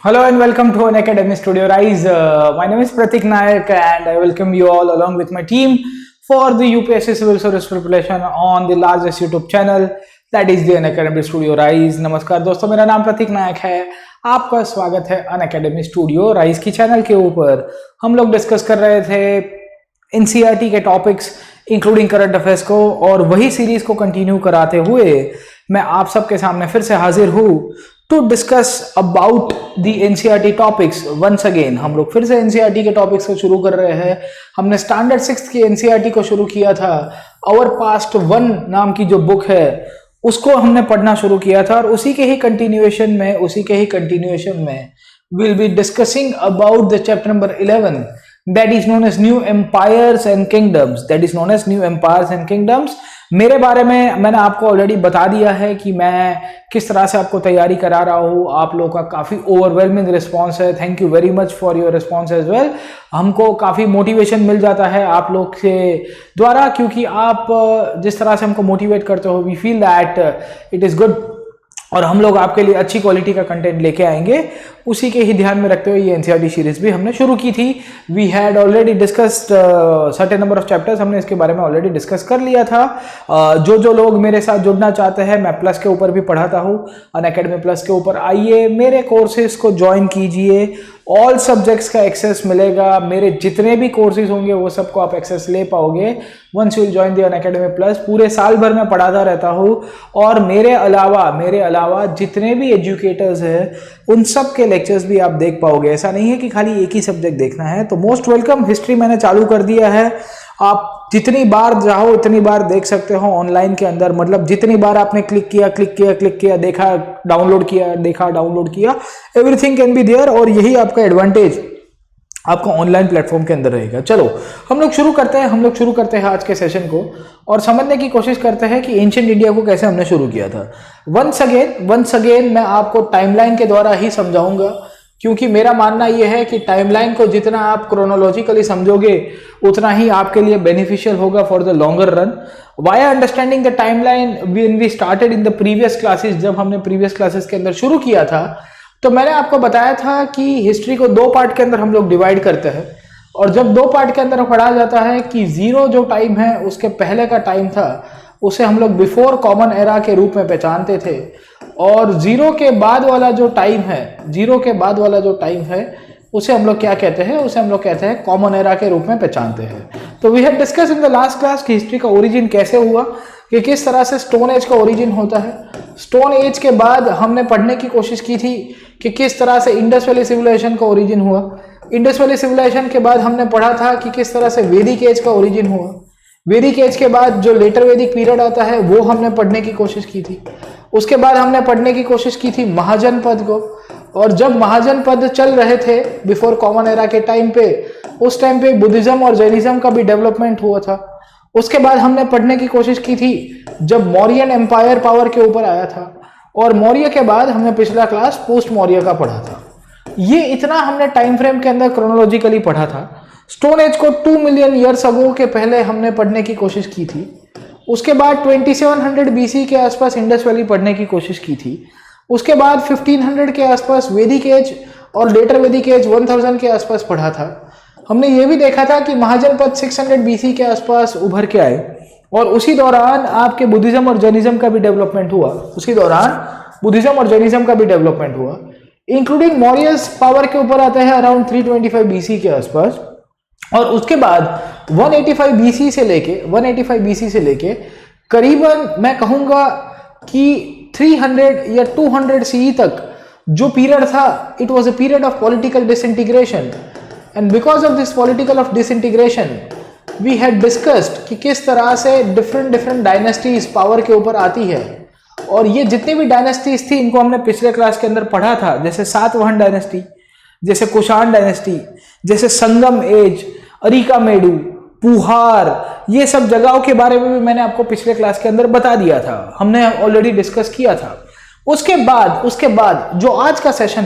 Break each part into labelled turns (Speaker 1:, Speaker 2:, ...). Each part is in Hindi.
Speaker 1: Hello and welcome to an Academy Studio Rise. My name is Pratik Nayak and I welcome you all along with my team for the UPSC Civil Service Preparation on the largest YouTube channel that is the Academy Studio Rise. नमस्कार दोस्तों, मेरा नाम प्रतीक नायक है। आपका स्वागत है अनअकैडमी स्टूडियो राइज की चैनल के ऊपर। हम लोग डिस्कस कर रहे थे एनसीईआरटी के टॉपिक्स इंक्लूडिंग करंट अफेयर्स को, और वही सीरीज को कंटिन्यू कराते हुए मैं आप सबके सामने फिर से हाजिर हूँ to discuss about the NCERT topics once again. हम लोग फिर से एनसीईआरटी के टॉपिक्स को शुरू कर रहे हैं। हमने स्टैंडर्ड 6 की एनसीईआरटी को शुरू किया था। आवर पास्ट 1 नाम की जो बुक है उसको हमने पढ़ना शुरू किया था, और उसी के ही कंटिन्यूएशन में we'll be discussing about the chapter number 11 that is known as New Empires and Kingdoms. मेरे बारे में मैंने आपको ऑलरेडी बता दिया है कि मैं किस तरह से आपको तैयारी करा रहा हूँ। आप लोगों का काफ़ी ओवरवेलमिंग रिस्पांस है। Thank you very much for your response as well. हमको काफ़ी मोटिवेशन मिल जाता है आप लोग के द्वारा, क्योंकि आप जिस तरह से हमको मोटिवेट करते हो, we feel that it is good, और हम लोग आपके लिए अच्छी क्वालिटी का कंटेंट लेके आएंगे। उसी के ही ध्यान में रखते हुए ये एनसीईआरटी सीरीज भी हमने शुरू की थी। We had already discussed certain number of chapters, हमने इसके बारे में ऑलरेडी डिस्कस कर लिया था। जो लोग मेरे साथ जुड़ना चाहते हैं, मैं प्लस के ऊपर भी पढ़ाता हूँ, अनअकैडमी प्लस के ऊपर आइए, मेरे कोर्सेज को ज्वाइन कीजिए। ऑल सब्जेक्ट्स का एक्सेस मिलेगा। मेरे जितने भी कोर्सेज होंगे वो सबको आप एक्सेस ले पाओगे once you join the Unacademy Plus. पूरे साल भर मैं पढ़ाता रहता हूँ, और मेरे अलावा जितने भी एजुकेटर्स हैं उन सब के लेक्चर्स भी आप देख पाओगे। ऐसा नहीं है कि खाली एक ही सब्जेक्ट देखना है। तो मोस्ट वेलकम। हिस्ट्री मैंने चालू कर दिया है, आप जितनी बार चाहो उतनी बार देख सकते हो ऑनलाइन के अंदर। मतलब जितनी बार आपने क्लिक किया, देखा, डाउनलोड किया, एवरीथिंग कैन बी देयर। और यही आपका एडवांटेज आपको ऑनलाइन प्लेटफॉर्म के अंदर रहेगा। चलो हम लोग शुरू करते हैं आज के सेशन को, और समझने की कोशिश करते हैं कि एंशिएंट इंडिया को कैसे हमने शुरू किया था। वंस अगेन मैं आपको टाइमलाइन के द्वारा ही समझाऊंगा, क्योंकि मेरा मानना यह है कि टाइमलाइन को जितना आप क्रोनोलॉजिकली समझोगे उतना ही आपके लिए बेनिफिशियल होगा for the longer run. Via understanding the timeline when we started in the previous classes, जब हमने प्रीवियस क्लासेस के अंदर शुरू किया था तो मैंने आपको बताया था कि हिस्ट्री को 2 पार्ट के अंदर हम लोग डिवाइड करते हैं। और जब 2 पार्ट के अंदर पढ़ा जाता है कि 0 जो टाइम है उसके पहले का टाइम था, उसे हम लोग बिफोर कॉमन एरा के रूप में पहचानते थे, और 0 के बाद वाला जो टाइम है उसे हम लोग क्या कहते हैं, उसे हम लोग कहते हैं कॉमन एरा के रूप में पहचानते हैं। तो we have discuss in the last class कि हिस्ट्री का ओरिजिन कैसे हुआ, कि किस तरह से स्टोन एज का ओरिजिन होता है। स्टोन एज के बाद हमने पढ़ने की कोशिश की थी कि किस तरह से इंडस वैली सिविलाइजेशन का ओरिजिन हुआ। इंडस वैली सिविलाइजेशन के बाद हमने पढ़ा था कि किस तरह से वैदिक एज का ओरिजिन हुआ। वैदिक एज के बाद जो लेटर वैदिक पीरियड आता है वो हमने पढ़ने की कोशिश की थी। उसके बाद हमने पढ़ने की कोशिश की थी महाजनपद को, और जब महाजनपद चल रहे थे बिफोर कॉमन एरा के टाइम पे, उस टाइम पे बुद्धिज्म और जैनिज्म का भी डेवलपमेंट हुआ था। उसके बाद हमने पढ़ने की कोशिश की थी जब मौर्यन एम्पायर पावर के ऊपर आया था, और मौर्य के बाद हमने पिछला क्लास पोस्ट मौर्य का पढ़ा था। ये इतना हमने टाइम फ्रेम के अंदर क्रोनोलॉजिकली पढ़ा था। स्टोन एज को 2 मिलियन ईयर्स अगो के पहले हमने पढ़ने की कोशिश की थी। उसके बाद 2700 BC के आसपास इंडस वैली पढ़ने की कोशिश की थी। उसके बाद 1500 के आसपास वैदिक एज और लेटर वैदिक एज 1000 के आसपास पढ़ा था। हमने ये भी देखा था कि महाजनपद 600 BC के आसपास उभर के आए, और उसी दौरान आपके बुद्धिज्म और जैनिज्म का भी डेवलपमेंट हुआ। इंक्लूडिंग मौर्यस पावर के ऊपर आते हैं अराउंड 325 BC के आसपास, और उसके बाद 185 BC से लेके करीबन मैं कहूंगा कि 300 या 200 CE तक जो पीरियड था, it was a period of political disintegration. And because of this political of disintegration we had discussed कि किस तरह से डिफरेंट डायनेस्टीज पावर के ऊपर आती है। और ये जितनी भी डायनेस्टीज थी इनको हमने पिछले क्लास के अंदर पढ़ा था, जैसे सातवाहन डायनेस्टी, जैसे कुषाण डायनेस्टी, जैसे संगम एज, अरिकामेडु, पुहार, ये सब जगहों के बारे में भी मैंने आपको पिछले क्लास के अंदर बता दिया था, हमने ऑलरेडी डिस्कस किया था। उसके बाद जो आज का सेशन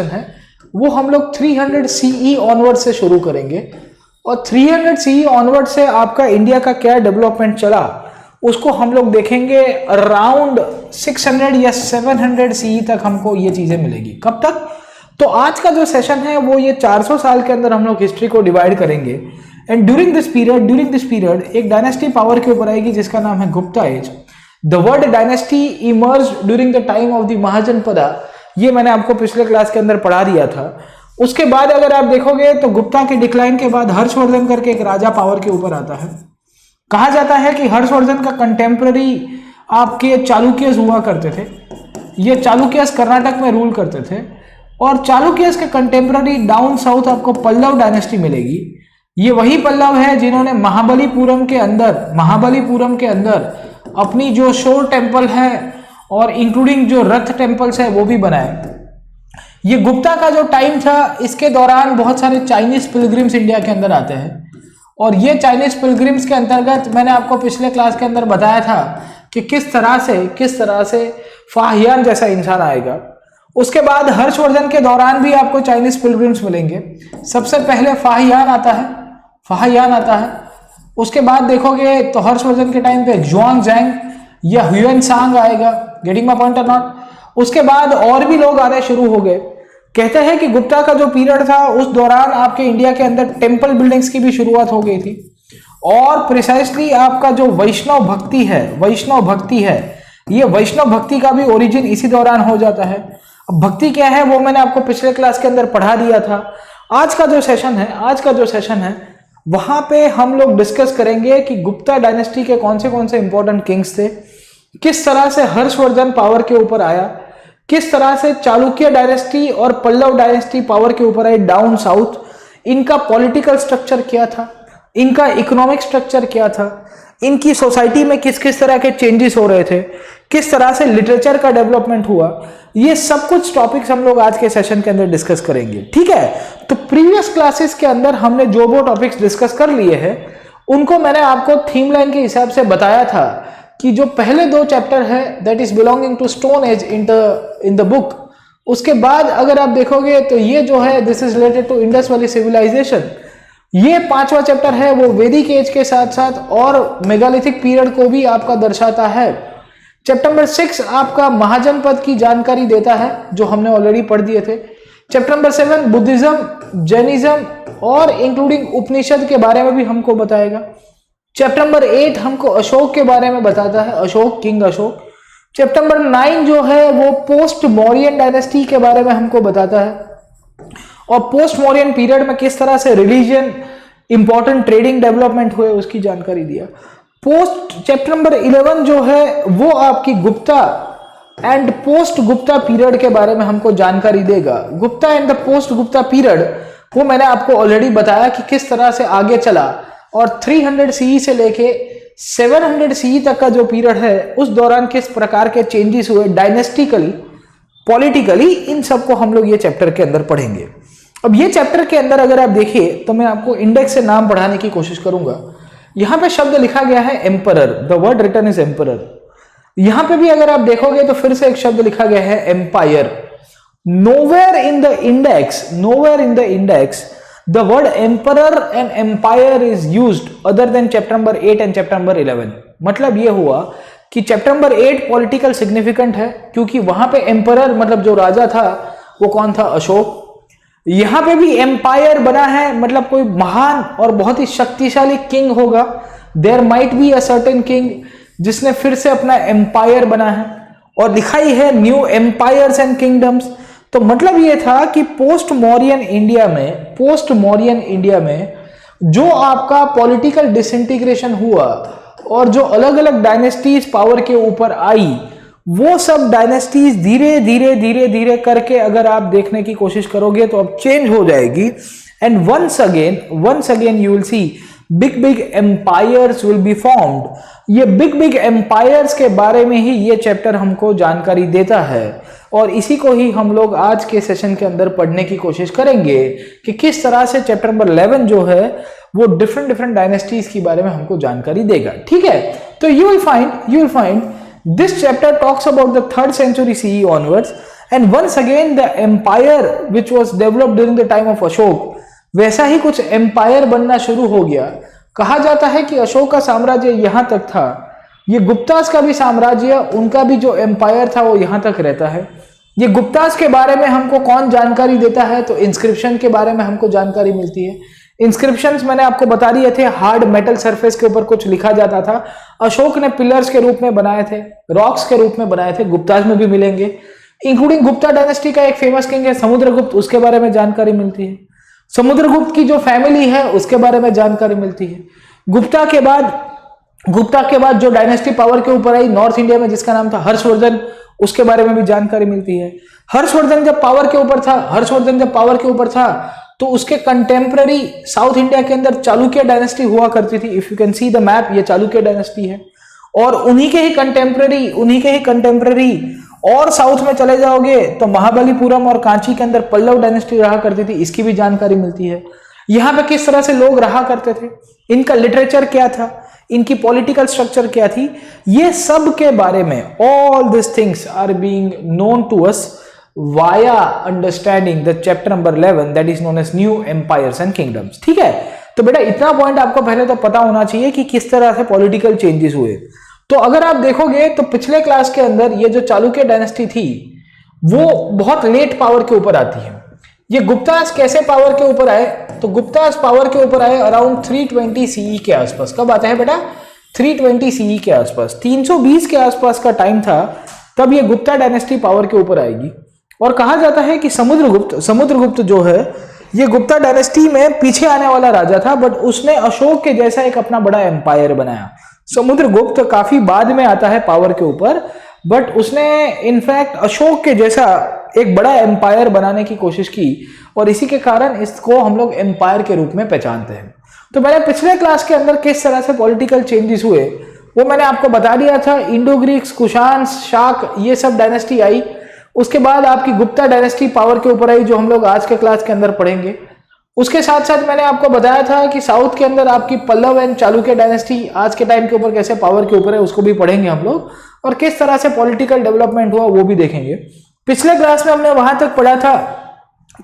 Speaker 1: है वो हम लोग 300 CE ऑनवर्ड से शुरू करेंगे, और 300 CE ऑनवर्ड से आपका इंडिया का क्या डेवलपमेंट चला उसको हम लोग देखेंगे। अराउंड 600 या 700 CE तक हमको ये चीजें मिलेगी। कब तक? तो आज का जो सेशन है वो ये 400 साल के अंदर हम लोग हिस्ट्री को डिवाइड करेंगे एंड ड्यूरिंग दिस पीरियड एक डायनेस्टी पावर के ऊपर आएगी जिसका नाम है Gupta age. The word dynasty emerge during the time of the Mahajanapada, ये मैंने आपको पिछले क्लास के अंदर पढ़ा दिया था। उसके बाद अगर आप देखोगे तो गुप्ता के डिक्लाइन के बाद हर्षवर्धन करके एक राजा पावर के ऊपर आता है। कहा जाता है कि हर्षवर्धन का कंटेम्पररी आपके चालुक्यस हुआ करते थे। ये चालुक्यस कर्नाटक में रूल करते थे और चालुक्यस के कंटेम्पररी डाउन साउथ आपको पल्लव डायनेस्टी मिलेगी। ये वही पल्लव है जिन्होंने महाबलीपुरम के अंदर अपनी जो शोर टेम्पल है और इंक्लूडिंग जो रथ टेम्पल्स है वो भी बनाए। ये गुप्ता का जो टाइम था, इसके दौरान बहुत सारे चाइनीज पिलग्रिम्स इंडिया के अंदर आते हैं और ये चाइनीज पिलग्रिम्स के अंतर्गत मैंने आपको पिछले क्लास के अंदर बताया था कि किस तरह से फाहियान जैसा इंसान आएगा। उसके बाद हर्षवर्धन के दौरान भी आपको चाइनीज पिलग्रिम्स मिलेंगे। सबसे पहले फाहियान आता है। उसके बाद देखोगे तो हर्षवर्धन के टाइम पे ज़ुआंगज़ैंग या ह्यूएनसांग आएगा। गेटिंग माय पॉइंट और नॉट? उसके बाद और भी लोग आने शुरू हो गए। कहते हैं कि गुप्ता का जो पीरियड था उस दौरान आपके इंडिया के अंदर टेम्पल बिल्डिंग्स की भी शुरुआत हो गई थी और प्रिसाइसली आपका जो वैष्णव भक्ति है, ये वैष्णव भक्ति का भी ओरिजिन इसी दौरान हो जाता है। अब भक्ति क्या है वो मैंने आपको पिछले क्लास के अंदर पढ़ा दिया था। आज का जो सेशन है वहां पे हम लोग डिस्कस करेंगे कि गुप्ता डायनेस्टी के कौन से इंपॉर्टेंट किंग्स थे, किस तरह से हर्षवर्धन पावर के ऊपर आया, किस तरह से चालुक्य डायनेस्टी और पल्लव डायनेस्टी पावर के ऊपर आई डाउन साउथ, इनका पॉलिटिकल स्ट्रक्चर क्या था, इनका इकोनॉमिक स्ट्रक्चर क्या था, इनकी सोसाइटी में किस किस तरह के चेंजेस हो रहे थे, किस तरह से लिटरेचर का डेवलपमेंट हुआ, ये सब कुछ टॉपिक्स हम लोग आज के सेशन के अंदर डिस्कस करेंगे। ठीक है, तो प्रीवियस क्लासेस के अंदर हमने जो वो टॉपिक्स डिस्कस कर लिए हैं उनको मैंने आपको थीम लाइन के हिसाब से बताया था कि जो पहले 2 चैप्टर है that is belonging to stone age in the book. उसके बाद अगर आप देखोगे तो ये जो है this is related to Indus valley civilisation. ये 5वां चैप्टर है वो वैदिक एज के साथ साथ और मेगालिथिक पीरियड को भी आपका दर्शाता है। चैप्टर नंबर 6 आपका महाजनपद की जानकारी देता है जो हमने ऑलरेडी पढ़ दिए थे। चैप्टर नंबर 7 बुद्धिज्म, जैनिज्म और इंक्लूडिंग उपनिषद के बारे में भी हमको बताएगा। चैप्टर नंबर 8 हमको अशोक के बारे में बताता है, Ashok, king Ashok. Chapter number 9 जो है वो पोस्ट मौर्यन डायनेस्टी के बारे में हमको बताता है और पोस्ट मौर्यन पीरियड में किस तरह से रिलीजन, इंपॉर्टेंट ट्रेडिंग डेवलपमेंट हुए उसकी जानकारी दिया। चैप्टर नंबर 11 जो है वो आपकी Gupta and post Gupta period के बारे में हमको जानकारी देगा। Gupta and the post Gupta period वो मैंने आपको ऑलरेडी बताया कि किस तरह से आगे चला और 300 सीई से लेके 700 सीई तक का जो पीरियड है उस दौरान किस प्रकार के चेंजेस हुए डायनेस्टिकली, पॉलिटिकली, इन सबको हम लोग ये चैप्टर के अंदर पढ़ेंगे। अब ये चैप्टर के अंदर अगर आप देखिए तो मैं आपको इंडेक्स से नाम पढ़ाने की कोशिश करूंगा। यहां पे शब्द लिखा गया है emperor, the word written is emperor. यहां पे भी अगर आप देखोगे तो फिर से एक शब्द लिखा गया है empire. Nowhere in the index the word emperor and empire is used other than chapter number 8 and chapter number 11। मतलब ये हुआ कि चैप्टर नंबर 8 पॉलिटिकल सिग्निफिकेंट है क्योंकि वहां पे एम्परर मतलब जो राजा था वो कौन था, अशोक। यहां पे भी एम्पायर बना है मतलब कोई महान और बहुत ही शक्तिशाली किंग होगा। There might be a certain king जिसने फिर से अपना एम्पायर बना है और दिखाई है न्यू एम्पायर्स एंड किंगडम्स। तो मतलब ये था कि पोस्ट मौर्यन इंडिया में जो आपका पॉलिटिकल डिसइंटीग्रेशन हुआ और जो अलग अलग डायनेस्टीज पावर के ऊपर आई, वो सब डायनेस्टीज धीरे धीरे करके अगर आप देखने की कोशिश करोगे तो अब चेंज हो जाएगी and once again you will see big empires will be formed. ये बिग एम्पायर्स के बारे में ही ये चैप्टर हमको जानकारी देता है और इसी को ही हम लोग आज के सेशन के अंदर पढ़ने की कोशिश करेंगे कि किस तरह से चैप्टर नंबर 11 जो है वो डिफरेंट डायनेस्टीज के बारे में हमको जानकारी देगा। ठीक है, तो you will find this chapter talks about the 3rd century CE onwards and once again the empire which was developed during the time of Ashok, वैसा ही कुछ एम्पायर बनना शुरू हो गया। कहा जाता है कि अशोक का साम्राज्य यहां तक था, ये गुप्तास का भी साम्राज्य, उनका भी जो एम्पायर था वो यहां तक रहता है। ये गुप्तास के बारे में हमको कौन जानकारी देता है? तो इंस्क्रिप्शन के बारे में हमको जानकारी मिलती है। इंस्क्रिप्शंस मैंने आपको बता दिए थे, हार्ड मेटल सरफेस के ऊपर कुछ लिखा जाता था। अशोक ने पिलर्स के रूप में बनाए थे, रॉक्स के रूप में बनाए थे, गुप्तास में भी मिलेंगे। इंक्लूडिंग गुप्ता डायनेस्टी का एक फेमस किंग है समुद्रगुप्त, उसके बारे में जानकारी मिलती है। समुद्रगुप्त की जो फैमिली है उसके बारे में जानकारी मिलती है। गुप्ता के बाद जो डायनेस्टी पावर के ऊपर आई नॉर्थ इंडिया में, जिसका नाम था हर्षवर्धन, उसके बारे में भी जानकारी मिलती है। हर्षवर्धन जब पावर के ऊपर था तो उसके कंटेम्पररी साउथ इंडिया के अंदर चालुक्य डायनेस्टी हुआ करती थी। If you can see the map, ये चालुक्य डायनेस्टी है। और उन्हीं के ही कंटेम्पररी और साउथ में चले जाओगे तो महाबलीपुरम और कांची के अंदर पल्लव डायनेस्टी रहा करती थी, इसकी भी जानकारी मिलती है। यहाँ पे किस तरह से लोग रहा करते थे, इनका लिटरेचर क्या था, इनकी पॉलिटिकल स्ट्रक्चर क्या थी, ये सब के बारे में all this things are being known to us via understanding the chapter number 11 that is known as new empires and kingdoms. ठीक है, तो बेटा इतना पॉइंट आपको पहले तो पता होना चाहिए कि किस तरह से पॉलिटिकल चेंजेस हुए। तो अगर आप देखोगे तो पिछले क्लास के अंदर ये जो चालुक्य डायनेस्टी थी वो बहुत लेट पावर के ऊपर आती है। ये गुप्तास कैसे पावर के ऊपर आए? तो गुप्तास पावर के ऊपर आए अराउंड 320 सीई के आसपास। कब आता है बेटा? 320 सीई के आसपास, 320 के आसपास का टाइम था, तब ये गुप्ता डायनेस्टी पावर के ऊपर आएगी। और कहा जाता है कि समुद्रगुप्त जो है ये गुप्ता डायनेस्टी में पीछे आने वाला राजा था, बट उसने अशोक के जैसा एक अपना बड़ा एम्पायर बनाया। समुद्रगुप्त काफी बाद में आता है पावर के ऊपर, बट उसने इनफैक्ट अशोक के जैसा एक बड़ा एम्पायर बनाने की कोशिश की और इसी के कारण इसको हम लोग एम्पायर के रूप में पहचानते हैं। तो मैंने पिछले क्लास के अंदर किस तरह से पॉलिटिकल चेंजेस हुए वो मैंने आपको बता दिया था। इंडो ग्रीक्स, कुशान, शाक, ये सब डायनेस्टी आई। उसके बाद आपकी गुप्ता डायनेस्टी पावर के ऊपर आई, जो हम लोग आज के क्लास के अंदर पढ़ेंगे। उसके साथ साथ मैंने आपको बताया था कि साउथ के अंदर आपकी पल्लव एंड चालुक्य डायनेस्टी आज के टाइम के ऊपर कैसे पावर के ऊपर है, उसको भी पढ़ेंगे हम लोग, और किस तरह से पॉलिटिकल डेवलपमेंट हुआ वो भी देखेंगे। पिछले क्लास में हमने वहां तक पढ़ा था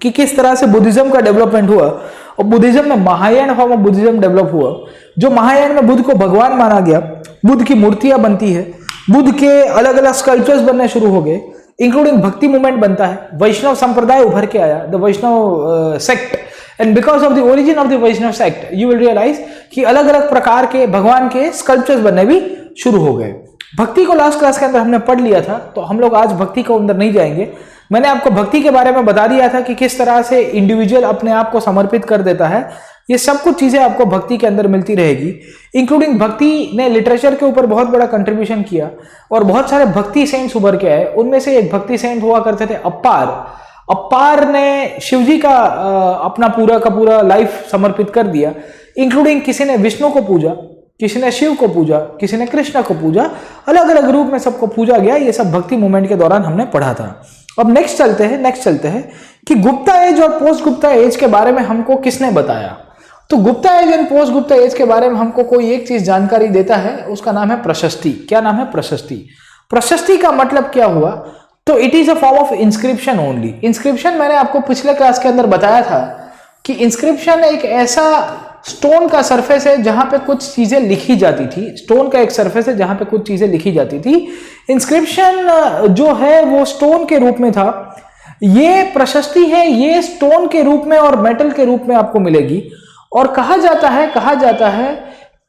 Speaker 1: कि किस तरह से बुद्धिज्म का डेवलपमेंट हुआ और बुद्धिज्म में Mahayana form of Buddhism develop हुआ। जो महायान में बुद्ध को भगवान माना गया, बुद्ध की मूर्तियां बनती है, बुद्ध के अलग अलग स्कल्पचर्स बनने शुरू हो गए, इंक्लूडिंग भक्ति मूवमेंट बनता है, वैष्णव संप्रदाय उभर के आया, the Vaishnav sect. And because of the origin of the Vaishnav sect you will realise कि अलग अलग प्रकार के भगवान के स्कल्पचर्स बनने भी शुरू हो गए। भक्ति को लास्ट क्लास के अंदर हमने पढ़ लिया था, तो हम लोग आज भक्ति को अंदर नहीं जाएंगे। मैंने आपको भक्ति के बारे में बता दिया था कि किस तरह से इंडिविजुअल अपने आप को समर्पित कर देता है। ये सब कुछ चीजें आपको भक्ति के अंदर मिलती रहेगी। इंक्लूडिंग भक्ति ने लिटरेचर के ऊपर बहुत बड़ा कंट्रीब्यूशन किया और बहुत सारे भक्ति सेंट्स उभर के आए। उनमें से एक भक्ति सेंट हुआ करते थे अप्पार ने शिवजी का अपना पूरा का पूरा लाइफ समर्पित कर दिया। इंक्लूडिंग किसी ने विष्णु को पूजा, किसी ने शिव को पूजा, किसी ने कृष्ण को पूजा, अलग अलग रूप में सबको पूजा गया। ये सब भक्ति मूवमेंट के दौरान हमने पढ़ा था। अब नेक्स्ट चलते हैं कि गुप्ता एज और पोस्ट गुप्ता एज के बारे में हमको किसने बताया। तो Gupta age and post Gupta age के बारे में हमको कोई एक चीज जानकारी देता है, उसका नाम है प्रशस्ति। क्या नाम है? प्रशस्ति। प्रशस्ति का मतलब क्या हुआ? तो it is a form of inscription only. Inscription मैंने आपको पिछले क्लास के अंदर बताया था कि इंस्क्रिप्शन एक ऐसा स्टोन का सरफेस है जहां पे कुछ चीजें लिखी जाती थी। स्टोन का एक सरफेस है जहां पे कुछ चीजें लिखी जाती थी। इंस्क्रिप्शन जो है वो स्टोन के रूप में था। ये प्रशस्ति है, ये स्टोन के रूप में और मेटल के रूप में आपको मिलेगी। और कहा जाता है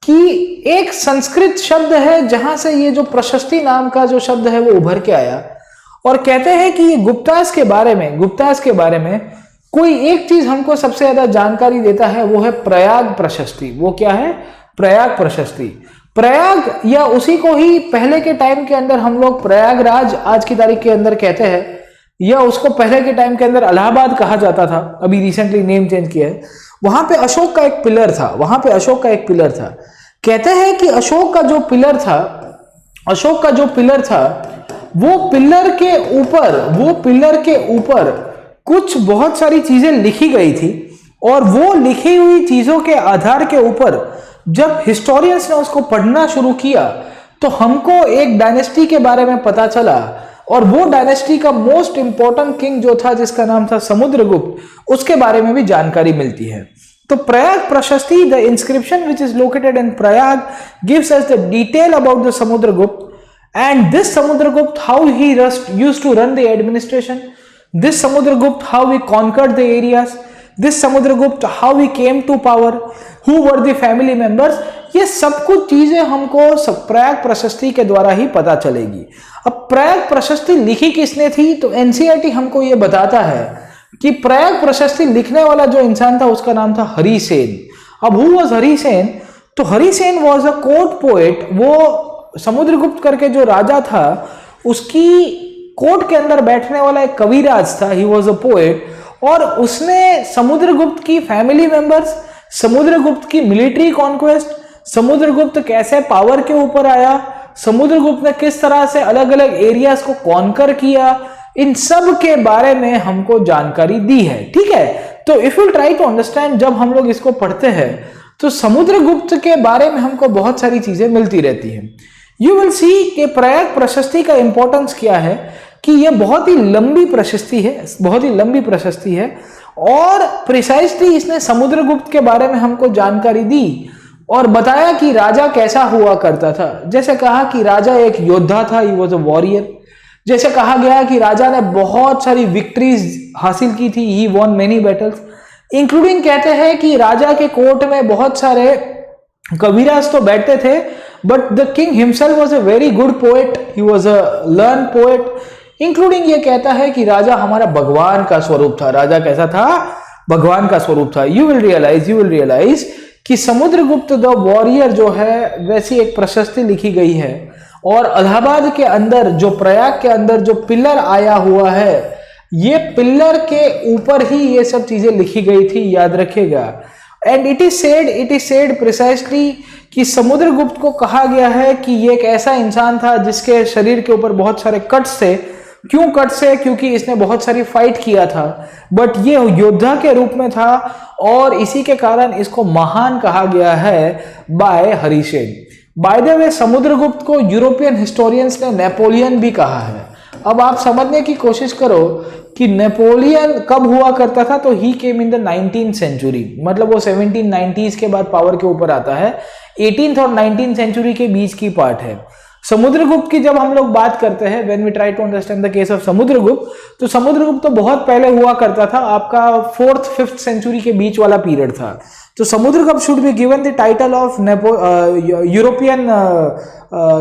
Speaker 1: कि एक संस्कृत शब्द है जहां से ये जो प्रशस्ति नाम का जो शब्द है वो उभर के आया। और कहते हैं कि ये गुप्तास के बारे में कोई एक चीज हमको सबसे ज्यादा जानकारी देता है, वो है प्रयाग प्रशस्ति। वो क्या है? प्रयाग प्रशस्ति। प्रयाग या उसी को ही पहले के टाइम के अंदर हम लोग प्रयागराज आज की तारीख के अंदर कहते हैं, या उसको पहले के टाइम के अंदर इलाहाबाद कहा जाता था, अभी रिसेंटली नेम चेंज किया है। वहां पे अशोक का एक पिलर था। कहते हैं कि अशोक का जो पिलर था वो पिलर के ऊपर कुछ बहुत सारी चीजें लिखी गई थी। और वो लिखी हुई चीजों के आधार के ऊपर जब हिस्टोरियंस ने उसको पढ़ना शुरू किया तो हमको एक डायनेस्टी के बारे में पता चला। और वो डायनेस्टी का मोस्ट इंपॉर्टेंट किंग जो था, जिसका नाम था समुद्रगुप्त, उसके बारे में भी जानकारी मिलती है। तो प्रयाग प्रशस्ति, the inscription which is located in Prayag gives us the detail about the Samudragupta And this Samudragupta, how he used to run the administration, this Samudragupta, how he conquered the areas, this Samudragupta, how he came to power, who were the family members, ये सब कुछ चीजें हमको प्रयाग प्रशस्ति के द्वारा ही पता चलेगी। अब प्रयाग प्रशस्ति लिखी किसने थी, तो एनसीईआरटी हमको ये बताता है कि प्रयाग प्रशस्ति लिखने वाला जो इंसान था उसका नाम था हरिसेन। अब हु वाज हरिसेन, तो Harisen was a court poet. वो समुद्रगुप्त करके जो राजा था उसकी कोर्ट के अंदर बैठने वाला एक कविराज था, ही वॉज अ पोएट, और उसने समुद्रगुप्त की फैमिली मेंबर्स, समुद्रगुप्त की मिलिट्री कॉन्क्वेस्ट, समुद्रगुप्त कैसे पावर के ऊपर आया, समुद्रगुप्त ने किस तरह से अलग अलग एरियाज को कॉन्कर किया, इन सब के बारे में हमको जानकारी दी है। ठीक है, तो if you try to understand, जब हम लोग इसको पढ़ते हैं तो समुद्रगुप्त के बारे में हमको बहुत सारी चीजें मिलती रहती हैं। यू विल सी कि प्रयाग प्रशस्ति का इंपॉर्टेंस क्या है, कि यह बहुत ही लंबी प्रशस्ति है, बहुत ही लंबी प्रशस्ति है, और प्रिसाइसली इसने समुद्रगुप्त के बारे में हमको जानकारी दी और बताया कि राजा कैसा हुआ करता था। जैसे कहा कि राजा एक योद्धा था, ही वॉज अ वॉरियर। जैसे कहा गया कि राजा ने बहुत सारी विक्ट्रीज हासिल की थी, he won many battles, including कहते हैं कि राजा के कोर्ट में बहुत सारे कविराज तो बैठते थे, but the king himself was a very good poet, he was a learn poet. Including ये कहता है कि राजा हमारा भगवान का स्वरूप था। राजा कैसा था, भगवान का स्वरूप था। यू विल रियलाइज कि समुद्रगुप्त द वॉरियर जो है वैसी एक प्रशस्ति लिखी गई है, और इलाहाबाद के अंदर जो प्रयाग के अंदर जो पिलर आया हुआ है, ये पिलर के ऊपर ही ये सब चीजें लिखी गई थी, याद रखिएगा। And it is said precisely कि समुद्रगुप्त को कहा गया है कि ये एक ऐसा इंसान था जिसके शरीर के ऊपर बहुत सारे कट्स थे। क्यों कट्स है, क्योंकि इसने बहुत सारी फाइट किया था, बट ये योद्धा के रूप में था, और इसी के कारण इसको महान कहा गया है by Harisen. By the way, Samudragupta को यूरोपियन हिस्टोरियंस ने नेपोलियन भी कहा है। अब आप समझने की कोशिश करो कि नेपोलियन कब हुआ करता था, तो ही केम इन द 19th सेंचुरी, मतलब वो 1790s के बाद पावर के ऊपर आता है। 18th और 19th सेंचुरी के बीच की पार्ट है। समुद्रगुप्त की जब हम लोग बात करते हैं, when we try to understand the case of Samudragupta, तो समुद्रगुप्त तो बहुत पहले हुआ करता था, आपका 4th 5th सेंचुरी के बीच वाला पीरियड था। तो Samudragupta should be given the title of European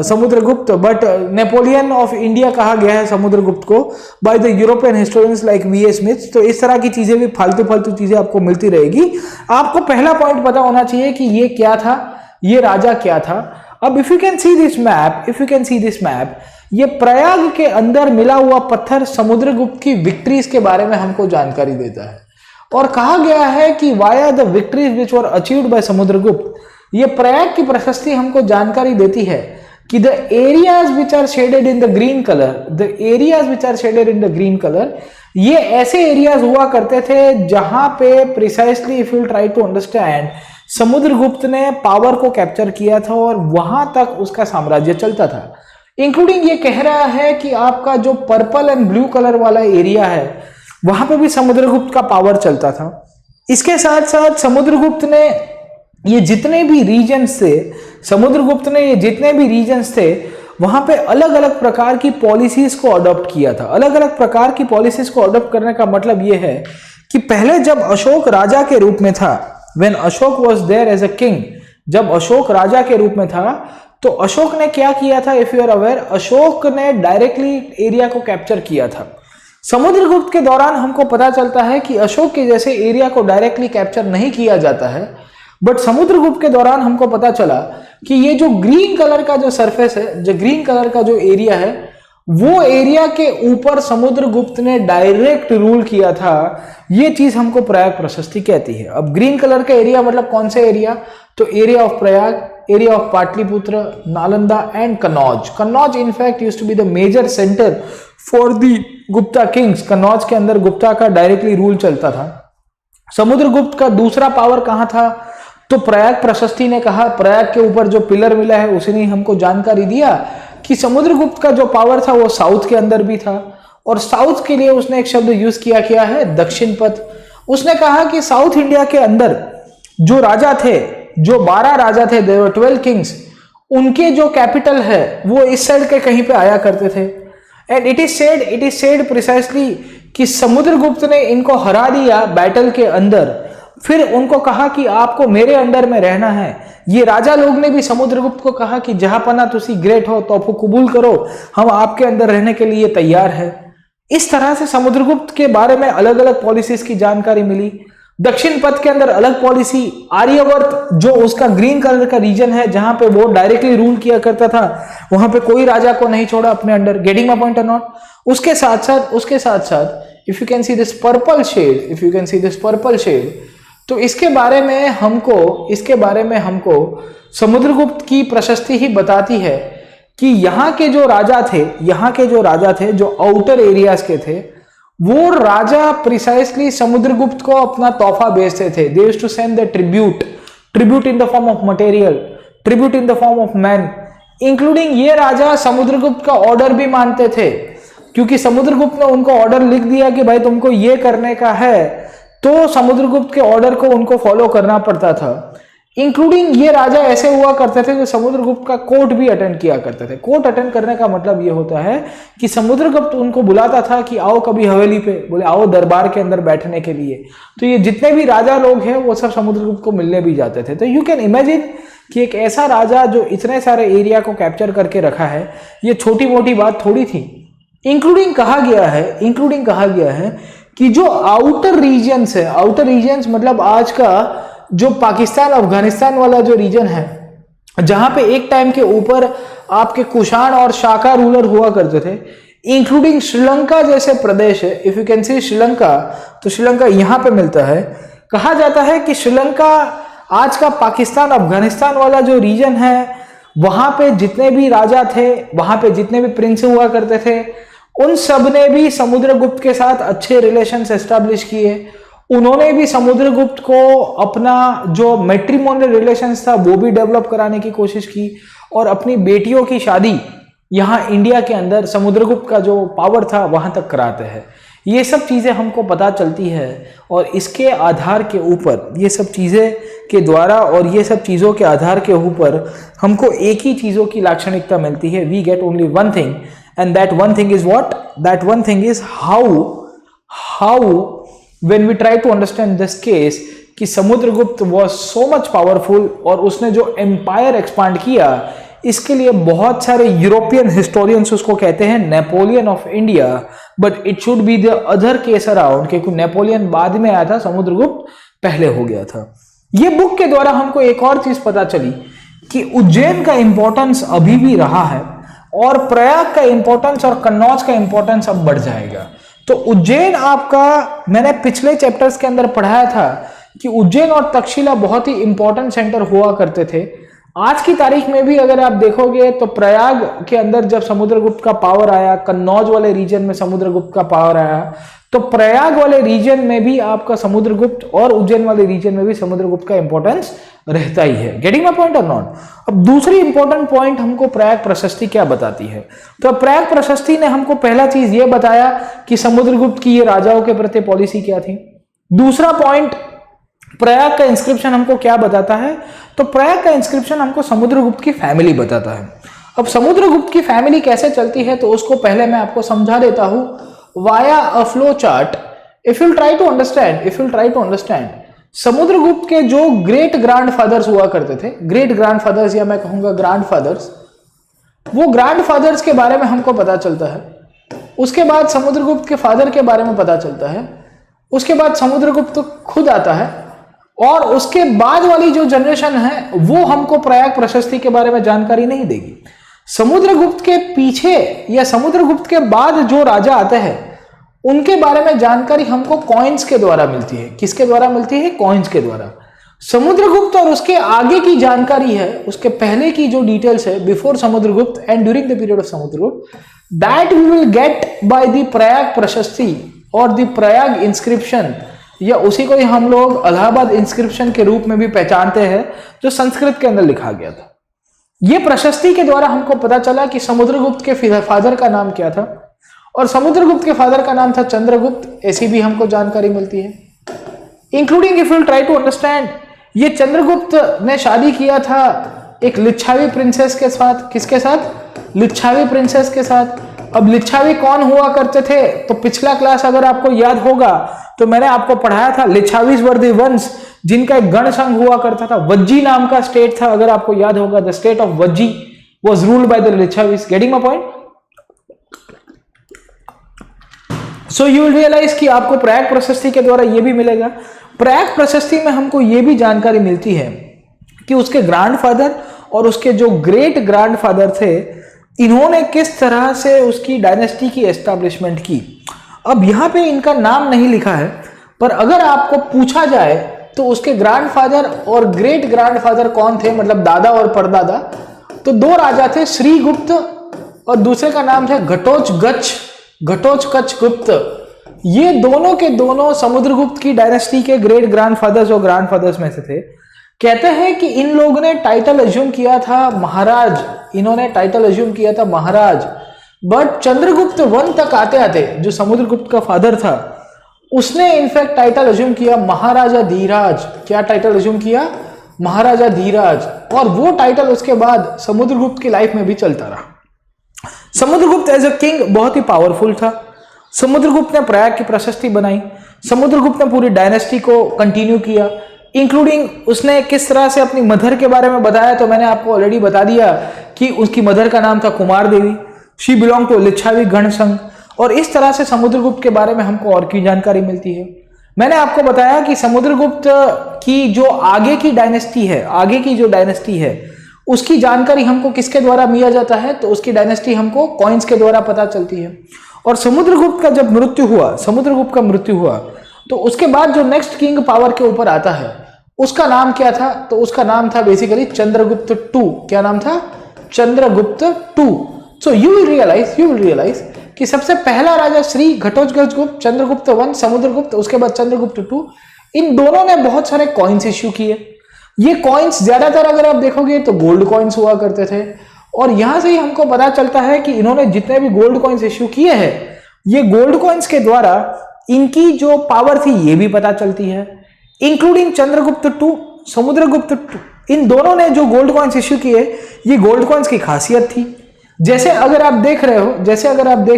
Speaker 1: Samudragupta, but Napoleon of India कहा गया है समुद्रगुप्त को by the European historians like VA. Smith. तो इस तरह की चीजें भी फालतू चीजें आपको मिलती रहेगी। आपको पहला पॉइंट पता होना चाहिए कि ये क्या था, ये राजा क्या था। अब if you can see this map, ये प्रयाग के अंदर मिला हुआ पत्थर समुद्रगुप्त की विक्ट्रीज के बारे में हमको जानकारी देता है, और कहा गया है कि via the victories which were achieved by Samudragupta, ये प्रयाग की प्रशस्ति हमको जानकारी देती है कि the areas which are shaded in the green colour, ये ऐसे एरियाज हुआ करते थे जहां पे precisely, if you try to understand, Samudragupta ने पावर को कैप्चर किया था और वहां तक उसका साम्राज्य चलता था। इंक्लूडिंग ये कह रहा है कि आपका जो पर्पल एंड ब्लू कलर वाला एरिया है, वहां पे भी समुद्रगुप्त का पावर चलता था। इसके साथ साथ समुद्रगुप्त ने ये जितने भी रीजन्स थे वहां पे अलग अलग प्रकार की पॉलिसीज को अडॉप्ट किया था। अलग अलग प्रकार की पॉलिसीज को अडॉप्ट करने का मतलब ये है कि पहले जब अशोक राजा के रूप में था, when Ashok was there as a king, जब अशोक राजा के रूप में था, तो अशोक ने क्या किया था, if you are aware, Ashok ने डायरेक्टली एरिया को कैप्चर किया था। समुद्रगुप्त के दौरान हमको पता चलता है कि अशोक के जैसे एरिया को डायरेक्टली कैप्चर नहीं किया जाता है, बट समुद्रगुप्त के दौरान हमको पता चला कि ये जो ग्रीन कलर का जो सरफेस है, जो ग्रीन कलर का जो एरिया है, वो एरिया के ऊपर समुद्रगुप्त ने डायरेक्ट रूल किया था। ये चीज हमको प्रयाग प्रशस्ति कहती है। अब ग्रीन कलर का एरिया मतलब कौन से एरिया, तो area of Prayag, area of Pataliputra, Nalanda and Kannauj. Kannauj in fact used to be the major centre for the Gupta kings. Kannauj के अंदर गुप्ता का डायरेक्टली रूल चलता था। समुद्रगुप्त का दूसरा पावर कहां था, तो प्रयाग प्रशस्ति ने कहा, प्रयाग के ऊपर जो पिलर मिला है उसी ने हमको जानकारी दिया कि समुद्रगुप्त का जो पावर था वो साउथ के अंदर भी था, और साउथ के लिए उसने एक शब्द यूज किया है दक्षिण पथ। उसने कहा कि साउथ इंडिया के अंदर जो राजा थे, जो 12 राजा थे, देयर वर 12 किंग्स, उनके जो कैपिटल है वो इस साइड के कहीं पे आया करते थे। And it is said precisely कि समुद्रगुप्त ने इनको हरा दिया बैटल के अंदर, फिर उनको कहा कि आपको मेरे अंडर में रहना है। ये राजा लोग ने भी समुद्रगुप्त को कहा कि जहापना तुसी ग्रेट हो तो आपको कबूल करो, हम आपके अंदर रहने के लिए तैयार है। इस तरह से समुद्रगुप्त के बारे में अलग अलग पॉलिसीज की जानकारी मिली। दक्षिण पथ के अंदर अलग पॉलिसी, आर्यवर्त जो उसका ग्रीन कलर का रीजन है जहां पे वो डायरेक्टली रूल किया करता था, वहां पे कोई राजा को नहीं छोड़ा अपने अंडर। गेटिंग माय पॉइंट और नॉट? उसके साथ साथ if you can see this purple shade, तो इसके बारे में हमको समुद्रगुप्त की प्रशस्ति ही बताती है कि यहाँ के जो राजा थे जो आउटर एरियाज के थे, वो राजा प्रिसाइसली समुद्रगुप्त को अपना तोहफा भेजते थे। They used to send the tribute in the form of material, tribute in the form of man, including ये राजा समुद्रगुप्त का ऑर्डर भी मानते थे, क्योंकि समुद्रगुप्त ने उनको ऑर्डर लिख दिया कि भाई तुमको ये करने का है, तो समुद्रगुप्त के ऑर्डर को उनको फॉलो करना पड़ता था। इंक्लूडिंग ये राजा ऐसे हुआ करते थे जो समुद्रगुप्त का कोर्ट भी अटेंड किया करते थे। कोर्ट अटेंड करने का मतलब ये होता है कि समुद्रगुप्त उनको बुलाता था कि आओ कभी हवेली पे, बोले आओ दरबार के अंदर बैठने के लिए। तो ये जितने भी राजा लोग हैं वो सब समुद्रगुप्त को मिलने भी जाते थे। तो यू कैन इमेजिन कि एक ऐसा राजा जो इतने सारे एरिया को कैप्चर करके रखा है, ये छोटी मोटी बात थोड़ी थी। इंक्लूडिंग कहा गया है कि जो आउटर रीजन्स मतलब आज का जो पाकिस्तान अफगानिस्तान वाला जो रीजन है, जहां पे एक टाइम के ऊपर आपके कुषाण और शाका रूलर हुआ करते थे, इंक्लूडिंग श्रीलंका जैसे प्रदेश है। इफ यू कैन सी श्रीलंका, तो श्रीलंका यहां पे मिलता है। कहा जाता है कि श्रीलंका आज का पाकिस्तान अफगानिस्तान वाला जो रीजन है, वहां पे जितने भी राजा थे, वहां पे जितने भी प्रिंस हुआ करते थे, उन सब ने भी समुद्रगुप्त के साथ अच्छे रिलेशंस एस्टैब्लिश किए। उन्होंने भी समुद्रगुप्त को अपना जो मैट्रिमोनियल रिलेशंस था वो भी डेवलप कराने की कोशिश की, और अपनी बेटियों की शादी यहाँ इंडिया के अंदर समुद्रगुप्त का जो पावर था वहां तक कराते हैं। ये सब चीज़ें हमको पता चलती है, और इसके आधार के ऊपर, ये सब चीज़ें के द्वारा और ये सब चीज़ों के आधार के ऊपर हमको एक ही चीज़ों की लाक्षणिकता मिलती है। We get only one thing, and that one thing is what? That one thing is how when we try to understand this case कि Samudragupta was so much powerful, और उसने जो एम्पायर एक्सपांड किया, इसके लिए बहुत सारे यूरोपियन हिस्टोरियंस उसको कहते हैं Napoleon of India, but it should be the other case around, क्योंकि नेपोलियन बाद में आया था, समुद्रगुप्त पहले हो गया था। ये बुक के द्वारा हमको एक और चीज पता चली कि उज्जैन का इंपॉर्टेंस अभी भी रहा है, और प्रयाग का इंपॉर्टेंस और कन्नौज का इंपॉर्टेंस अब बढ़ जाएगा। तो उज्जैन आपका, मैंने पिछले चैप्टर्स के अंदर पढ़ाया था कि उज्जैन और तक्षशिला बहुत ही इंपॉर्टेंट सेंटर हुआ करते थे। आज की तारीख में भी अगर आप देखोगे तो प्रयाग के अंदर जब समुद्रगुप्त का पावर आया, कन्नौज वाले रीजन में समुद्रगुप्त का पावर आया, तो प्रयाग वाले रीजन में भी आपका समुद्रगुप्त, और उज्जैन वाले रीजन में भी समुद्रगुप्त का इंपॉर्टेंस रहता ही है। गेटिंग माय पॉइंट और नॉट? अब दूसरी इंपॉर्टेंट पॉइंट हमको प्रयाग प्रशस्ति क्या बताती है? तो प्रयाग प्रशस्ति ने हमको पहला चीज ये बताया कि समुद्रगुप्त की ये राजाओं के प्रति पॉलिसी क्या थी। दूसरा पॉइंट, प्रयाग का इंस्क्रिप्शन हमको क्या बताता है? तो प्रयाग का इंस्क्रिप्शन हमको समुद्रगुप्त की फैमिली बताता है। अब समुद्रगुप्त की फैमिली कैसे चलती है, तो उसको पहले मैं आपको समझा देता हूं via a flow chart. If you try to understand Samudragupta के जो ग्रेट ग्रैंडफादर्स हुआ करते थे, ग्रेट ग्रैंडफादर्स या मैं कहूंगा ग्रैंडफादर्स, वो ग्रैंडफादर्स के बारे में हमको पता चलता है। उसके बाद समुद्रगुप्त के फादर के बारे में पता चलता है। उसके बाद समुद्रगुप्त खुद आता है, और उसके बाद वाली जो जनरेशन है वो हमको प्रयाग प्रशस्ति के बारे में जानकारी नहीं देगी। समुद्रगुप्त के पीछे या समुद्रगुप्त के बाद जो राजा आते हैं उनके बारे में जानकारी हमको कॉइन्स के द्वारा मिलती है। किसके द्वारा मिलती है? कॉइन्स के द्वारा। समुद्रगुप्त और उसके आगे की जानकारी है, उसके पहले की जो डिटेल्स है, before Samudragupta and during the period of Samudragupta, that we will get by the Prayag Prashasti और द प्रयाग इंस्क्रिप्शन, या उसी को ही हम लोग इलाहाबाद इंस्क्रिप्शन के रूप में भी पहचानते हैं, जो संस्कृत के अंदर लिखा गया था। ये प्रशस्ति के द्वारा हमको पता चला कि समुद्रगुप्त के फादर का नाम क्या था, और समुद्रगुप्त के फादर का नाम था चंद्रगुप्त, ऐसी भी हमको जानकारी मिलती है। Including if you try to understand, ये चंद्रगुप्त ने शादी किया था एक लिच्छावी प्रिंसेस के साथ। किसके साथ? लिच्छावी प्रिंसेस के साथ। अब लिच्छावी कौन हुआ करते थे? तो पिछला क्लास अगर आपको याद होगा तो मैंने आपको पढ़ाया था, लिच्छावीज वर द वंश जिनका एक गण संघ हुआ करता था। वज्जी नाम का स्टेट था, अगर आपको याद होगा, the state of Vajji was ruled by the Licchavis. Getting my point? So you will realise कि आपको प्रयाग प्रशस्ति के द्वारा यह भी मिलेगा। प्रयाग प्रशस्ति में हमको यह भी जानकारी मिलती है कि उसके ग्रैंडफादर और उसके जो ग्रेट ग्रैंडफादर थे, इन्होंने किस तरह से उसकी डायनेस्टी की एस्टैब्लिशमेंट की। अब यहां पे इनका नाम नहीं लिखा है, पर अगर आपको पूछा जाए तो उसके ग्रैंडफादर और ग्रेट ग्रैंडफादर कौन थे, मतलब दादा और परदादा, तो दो राजा थे, श्रीगुप्त और दूसरे का नाम था घटोत्कच गुप्त। ये दोनों के दोनों समुद्रगुप्त की डायनेस्टी के ग्रेट ग्रैंडफादर्स और ग्रैंडफादर्स में से थे। कहते हैं कि इन लोगों ने टाइटल अज्यूम किया था महाराज, इन्होंने टाइटल अज्यूम किया था महाराज, बट चंद्रगुप्त वन तक आते आते जो समुद्रगुप्त का फादर था उसने इनफैक्ट टाइटल अज्यूम किया महाराजा धीराज। क्या टाइटल अज्यूम किया? महाराजा धीराज। और वो टाइटल उसके बाद समुद्रगुप्त की लाइफ में भी चलता रहा। समुद्रगुप्त एज अ किंग बहुत ही पावरफुल था। समुद्रगुप्त ने प्रयाग की प्रशस्ति बनाई। समुद्रगुप्त ने पूरी डायनेस्टी को कंटिन्यू किया, इंक्लूडिंग उसने किस तरह से अपनी मदर के बारे में बताया, तो मैंने आपको ऑलरेडी बता दिया कि उसकी मदर का नाम था कुमार देवी। शी बिलोंग टू लिच्छावी गण संघ। और इस तरह से समुद्रगुप्त के बारे में हमको और की जानकारी मिलती है। मैंने आपको बताया कि समुद्रगुप्त की जो आगे की डायनेस्टी है, आगे की जो डायनेस्टी है, उसकी जानकारी हमको किसके द्वारा मिला जाता है? तो उसकी डायनेस्टी हमको कॉइन्स के द्वारा पता चलती है। और समुद्रगुप्त का जब मृत्यु हुआ, समुद्रगुप्त का मृत्यु हुआ, तो उसके बाद जो नेक्स्ट किंग पावर के ऊपर आता है उसका नाम क्या था? तो उसका नाम था बेसिकली चंद्रगुप्त टू। क्या नाम था? Chandragupta two. So you will realise कि सबसे पहला राजा श्री घटोत्कच गुप्त, चंद्रगुप्त वन, समुद्रगुप्त, उसके बाद चंद्रगुप्त टू, इन दोनों ने बहुत सारे कॉइन्स इश्यू किए। ये कॉइन्स ज्यादातर अगर आप देखोगे तो गोल्ड कॉइन्स हुआ करते थे। और यहां से ही हमको पता चलता है कि इन्होंने जितने भी गोल्ड कॉइन्स इश्यू किए हैं, ये गोल्ड कॉइन्स के द्वारा इनकी जो पावर थी ये भी पता चलती है, including Chandragupta two, Samudragupta two. इन दोनों ने जो गोल्ड कॉइन्स इश्यू किए, ये गोल्ड कॉइन्स की खासियत थी। जैसे अगर आप देख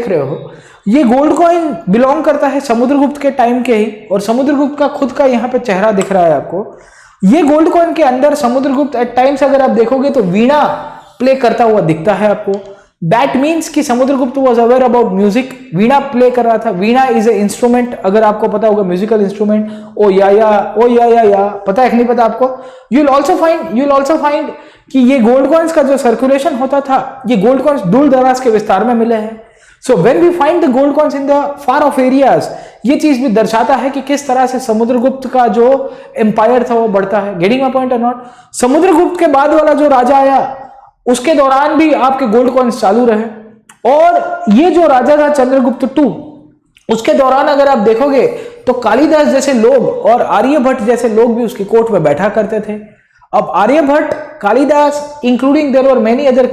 Speaker 1: रहे हो, ये गोल्ड कॉइन बिलोंग करता है समुद्रगुप्त के टाइम के ही, और समुद्रगुप्त का खुद का यहाँ पे चेहरा दिख रहा है आपको। ये गोल्ड कॉइन के अंदर समुद्रगुप्त एट टाइम्स अगर आप देखोगे तो वीणा प्ले करता हुआ दिखता है आपको। दैट मीन्स कि Samudragupta was aware about music, Veena play कर रहा था। वीणा इज ए इंस्ट्रूमेंट, अगर आपको पता होगा, म्यूजिकल इंस्ट्रूमेंट। ओ या पता है कि नहीं पता आपको? यू विल ऑल्सो फाइंड कि ये गोल्ड कॉइन्स का जो सर्कुलेशन होता था, ये गोल्ड कॉइन्स दूर दराज के विस्तार में मिले हैं। So when we find the gold coins in the far off areas, ये चीज भी दर्शाता है कि किस तरह से समुद्रगुप्त का जो एम्पायर था वो बढ़ता है। गेटिंग माय पॉइंट और नॉट? समुद्रगुप्त के बाद वाला जो राजा आया उसके दौरान भी आपके गोल्ड कॉइन्स चालू रहे। और ये जो राजा था चंद्रगुप्त टू, उसके दौरान अगर आप देखोगे तो कालिदास जैसे लोग और आर्यभट्ट जैसे लोग भी उसकी कोर्ट में बैठा करते थे। अब Aryabhata, Kalidasa, including there were many other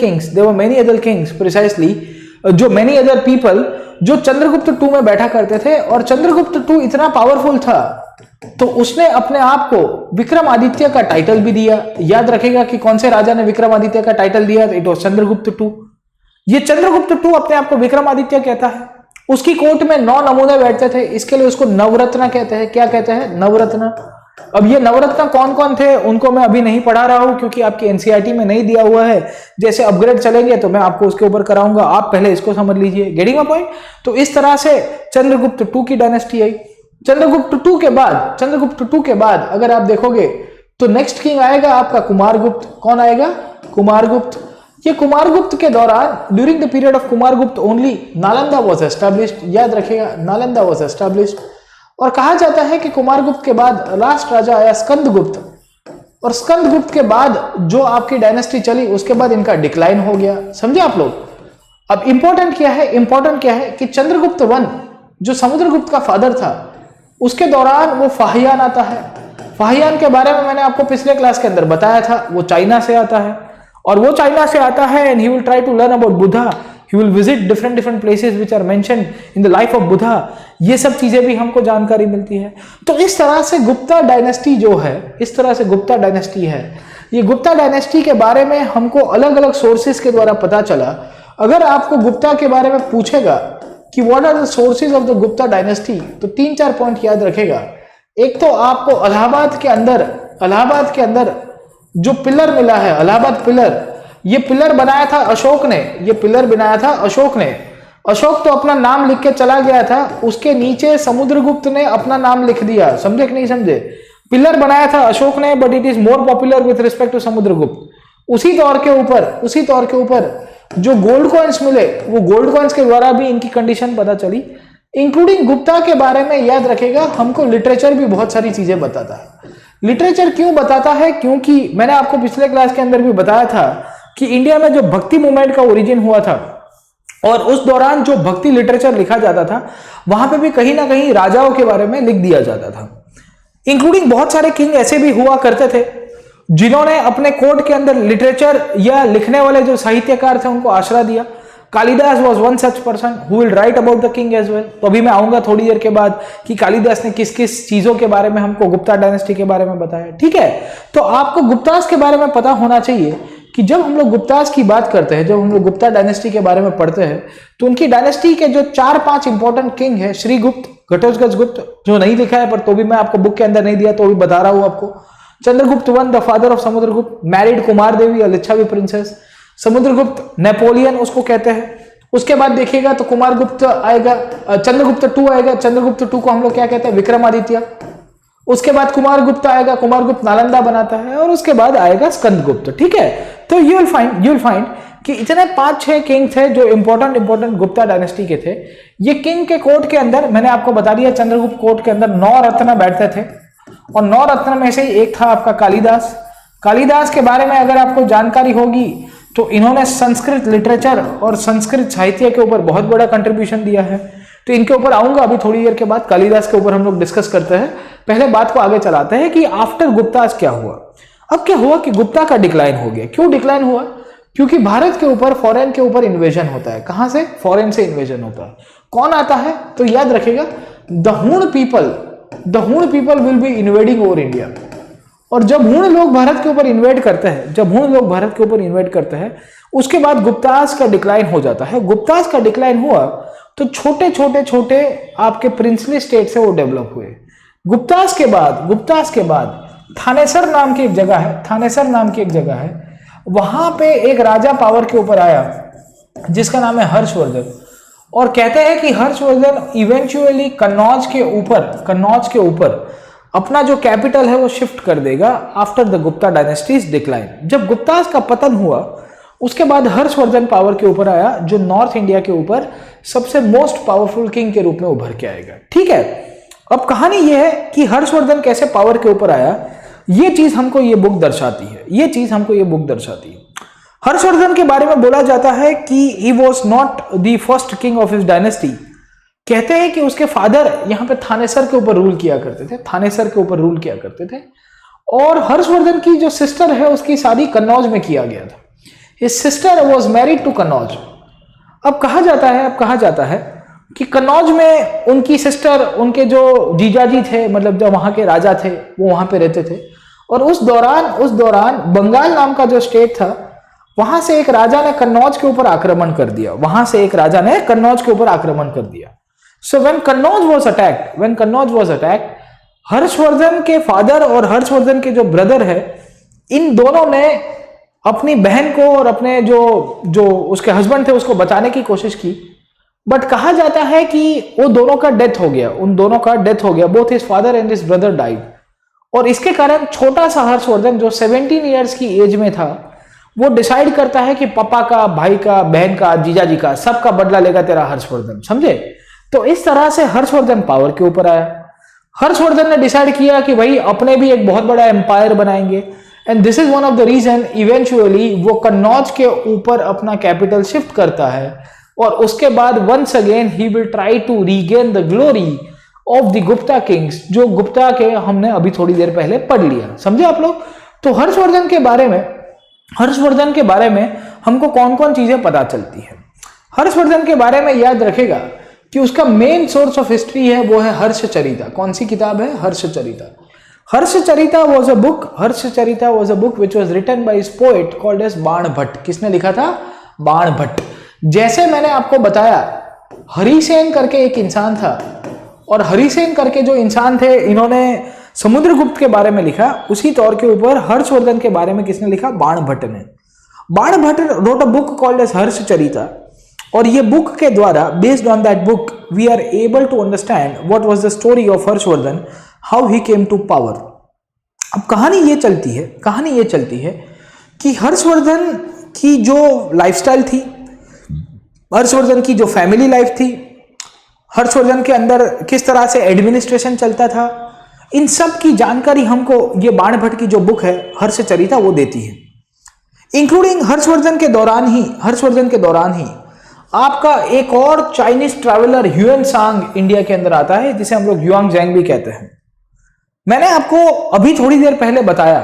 Speaker 1: kings precisely, जो मेनी अदर पीपल जो चंद्रगुप्त टू में बैठा करते थे। और चंद्रगुप्त टू इतना पावरफुल था तो उसने अपने आप को विक्रमादित्य का टाइटल भी दिया। याद रखेगा कि कौन से राजा ने विक्रमादित्य का टाइटल दिया? It was Chandragupta two. ये चंद्रगुप्त टू अपने आप को विक्रमादित्य कहता है। उसकी कोर्ट में 9 नमूने बैठते थे, इसके लिए उसको नवरत्न कहते हैं। क्या कहते हैं? नवरत्न। अब ये नवरत्न कौन कौन थे उनको मैं अभी नहीं पढ़ा रहा हूं, क्योंकि आपकी एनसीईआरटी में नहीं दिया हुआ है। जैसे अपग्रेड चलेंगे तो मैं आपको उसके ऊपर कराऊंगा, आप पहले इसको समझ लीजिए। Getting my point? तो इस तरह से चंद्रगुप्त टू की डायनेस्टी आई। चंद्रगुप्त टू के बाद अगर आप देखोगे तो नेक्स्ट किंग आएगा आपका कुमारगुप्त। कौन आएगा? कुमारगुप्त। ये कुमारगुप्त के दौरान, during the period of Kumaragupta only, Nalanda was established. याद रखिएगा, नालंदा वाज एस्टैब्लिश्ड। और कहा जाता है कि कुमारगुप्त के बाद लास्ट राजा आया स्कंदगुप्त, और स्कंदगुप्त के बाद जो आपकी डायनेस्टी चली उसके बाद इनका डिक्लाइन हो गया। समझे आप लोग? अब इंपॉर्टेंट क्या है कि चंद्रगुप्त वन जो समुद्रगुप्त का फादर था, उसके दौरान वो फाहियान आता है। फाहियान के बारे में मैंने आपको पिछले क्लास के अंदर बताया था। वो चाइना से आता है, और वो चाइना से आता है and he will try to learn about Buddha. He will visit different places which are mentioned in the life of Buddha। ये सब चीजें भी हमको जानकारी मिलती है। तो इस तरह से गुप्ता डायनेस्टी जो है, इस तरह से गुप्ता डायनेस्टी है ये गुप्ता डायनेस्टी के बारे में हमको अलग अलग सोर्सेज के द्वारा पता चला। अगर आपको गुप्ता के बारे में पूछेगा कि what are the sources of the Gupta dynasty, तो 3-4 पॉइंट याद रखेगा। एक तो आपको इलाहाबाद के अंदर जो पिलर मिला है, इलाहाबाद पिलर, ये पिलर बनाया था अशोक ने, ये पिलर बनाया था अशोक ने। अशोक तो अपना नाम लिख के चला गया था, उसके नीचे समुद्रगुप्त ने अपना नाम लिख दिया। समझे कि नहीं समझे? पिलर बनाया था अशोक ने, but it is more popular with respect to Samudragupta. उसी तौर के ऊपर जो गोल्ड कॉइन्स मिले, वो गोल्ड कॉइन्स के द्वारा भी इनकी कंडीशन पता चली। इंक्लूडिंग गुप्ता के बारे में याद रखेगा, हमको लिटरेचर भी बहुत सारी चीजें बताता है। लिटरेचर क्यों बताता है? क्योंकि मैंने आपको पिछले क्लास के अंदर भी बताया था कि इंडिया में जो भक्ति मूवमेंट का ओरिजिन हुआ था, और उस दौरान जो भक्ति लिटरेचर लिखा जाता था, वहां पे भी कहीं ना कहीं राजाओं के बारे में लिख दिया जाता था। इंक्लूडिंग बहुत सारे किंग ऐसे भी हुआ करते थे जिन्होंने अपने कोर्ट के अंदर लिटरेचर या लिखने वाले जो साहित्यकार थे उनको आश्रय दिया। Kalidasa was one such person who will write about the king as well. तो अभी मैं आऊंगा थोड़ी देर के बाद कि कालिदास ने किस किस चीजों के बारे में हमको गुप्ता डायनेस्टी के बारे में बताया। ठीक है, तो आपको गुप्तास के बारे में पता होना चाहिए कि जब हम लोग गुप्तास की बात करते हैं, जब हम लोग गुप्ता डायनेस्टी के बारे में पढ़ते हैं, तो उनकी डायनेस्टी के जो 4-5 इंपॉर्टेंट किंग है, श्रीगुप्त, घटोत्कच गुप्त, जो नहीं लिखा है पर तो भी मैं आपको बुक के अंदर नहीं दिया तो भी बता रहा हूं आपको। Chandragupta one, the father of Samudragupta, married Kumara Devi, Lichchhavi princess. Samudragupta Napoleon उसको कहते हैं। उसके बाद देखिएगा तो कुमार गुप्त आएगा, चंद्रगुप्त 2 आएगा। चंद्रगुप्त 2 को हम लोग क्या कहते हैं? विक्रमादित्य। उसके बाद कुमार गुप्त आएगा, कुमार गुप्त नालंदा बनाता है, और उसके बाद आएगा स्कंदगुप्त। ठीक है, तो यू विल फाइंड कि इतने 5-6 किंग थे जो इंपॉर्टेंट गुप्ता डायनेस्टी के थे। ये किंग के कोर्ट के अंदर मैंने आपको बता दिया, चंद्रगुप्त कोर्ट के अंदर 9 रत्न बैठते थे, और 9 रत्न में से एक था आपका कालिदास। कालिदास के बारे में अगर आपको जानकारी होगी तो इन्होंने संस्कृत लिटरेचर और संस्कृत साहित्य के ऊपर बहुत बड़ा कंट्रीब्यूशन दिया है। तो इनके ऊपर आऊंगा अभी थोड़ी देर के बाद। कालिदास के ऊपर हम लोग डिस्कस करते हैं। पहले बात को आगे चलाते हैं कि आफ्टर गुप्तास क्या हुआ। अब क्या हुआ कि गुप्ता का डिक्लाइन हो गया। क्यों डिक्लाइन हुआ? क्योंकि भारत के ऊपर फॉरेन के ऊपर इन्वेजन होता है। कहां से? फॉरेन से इन्वेजन होता है। कौन आता है? तो याद रखिएगा, द हुण people will be invading over India. और जब हुण लोग भारत के ऊपर इन्वेड करते हैं, उसके बाद गुप्तास का डिक्लाइन हो जाता है। गुप्तास का डिक्लाइन हुआ तो छोटे आपके प्रिंसली स्टेट से वो डेवलप हुए। गुप्तास के बाद थानेसर नाम की एक जगह है, वहां पे एक राजा पावर के ऊपर आया जिसका नाम है हर्षवर्धन। और कहते हैं कि हर्षवर्धन इवेंचुअली कन्नौज के ऊपर अपना जो कैपिटल है वो शिफ्ट कर देगा after the Gupta dynasties decline. जब गुप्तास का पतन हुआ उसके बाद हर्षवर्धन पावर के ऊपर आया, जो नॉर्थ इंडिया के ऊपर सबसे मोस्ट पावरफुल किंग के रूप में उभर के आएगा। ठीक है, अब कहानी ये है कि हर्षवर्धन कैसे पावर के ऊपर आया, ये चीज हमको ये बुक दर्शाती है। हर्षवर्धन के बारे में बोला जाता है कि he was not the first king of his dynasty. कहते हैं कि उसके फादर यहाँ पे थानेसर के ऊपर रूल किया करते थे, और हर्षवर्धन की जो सिस्टर है उसकी शादी कन्नौज में किया गया था। His sister was married to Kannauj. अब कहा जाता है कि कन्नौज में उनकी सिस्टर, उनके जो जीजाजी थे, मतलब जो वहां के राजा थे, वो वहां पे रहते थे। और उस दौरान बंगाल नाम का जो स्टेट था, वहां से एक राजा ने कन्नौज के ऊपर आक्रमण कर दिया। So when Kannauj was attacked, Harshvardhan के फादर और हर्षवर्धन के जो ब्रदर है, इन दोनों ने अपनी बहन को और अपने जो उसके हस्बैंड थे उसको बचाने की कोशिश की। बट कहा जाता है कि उन दोनों का डेथ हो गया। Both his father and his brother died. और इसके कारण छोटा सा हर्षवर्धन जो 17 ईयर्स की एज में था, वो डिसाइड करता है कि पापा का, भाई का, बहन का, जीजाजी का, सबका बदला लेगा तेरा हर्षवर्धन। समझे? तो इस तरह से हर्षवर्धन पावर के ऊपर आया। हर्षवर्धन ने डिसाइड किया कि भाई अपने भी एक बहुत बड़ा एम्पायर बनाएंगे, and this is one of the reason eventually वो कन्नौज के ऊपर अपना कैपिटल शिफ्ट करता है। और उसके बाद once again he will try to regain the glory of the Gupta kings, जो गुप्ता के हमने अभी थोड़ी देर पहले पढ़ लिया। समझे आप लोग? तो हर्षवर्धन के बारे में हमको कौन कौन चीजें पता चलती है। हर्षवर्धन के बारे में याद रखेगा कि उसका मेन सोर्स ऑफ हिस्ट्री है वो है हर्षचरिता। कौन सी किताब है? Harshacharita. Harshacharita was a book which was written by इस poet called as Bana Bhatt. किसने लिखा था? बाण भट्ट। जैसे मैंने आपको बताया हरिसेन करके एक इंसान था, और हरिसेन करके जो इंसान थे इन्होंने समुद्रगुप्त के बारे में लिखा, उसी तौर के ऊपर हर्षवर्धन के बारे में किसने लिखा? बाण भट्ट ने। Bana Bhatt wrote a book called as Harshacharita, और ये बुक के द्वारा, based on that book, we are able to understand what was the story of Harshavardhan, how he came to power. अब कहानी ये चलती है कि हर्षवर्धन की जो लाइफस्टाइल थी, हर्षवर्धन की जो फैमिली लाइफ थी, हर्षवर्धन के अंदर किस तरह से एडमिनिस्ट्रेशन चलता था, इन सब की जानकारी हमको ये बाण भट्ट की जो बुक है हर्षचरिता वो देती है। इंक्लूडिंग हर्षवर्धन के दौरान ही आपका एक और चाइनीज ट्रैवलर ह्यूएन सांग इंडिया के अंदर आता है, जिसे हम लोग ह्युआंग ज़ैंग भी कहते हैं। मैंने आपको अभी थोड़ी देर पहले बताया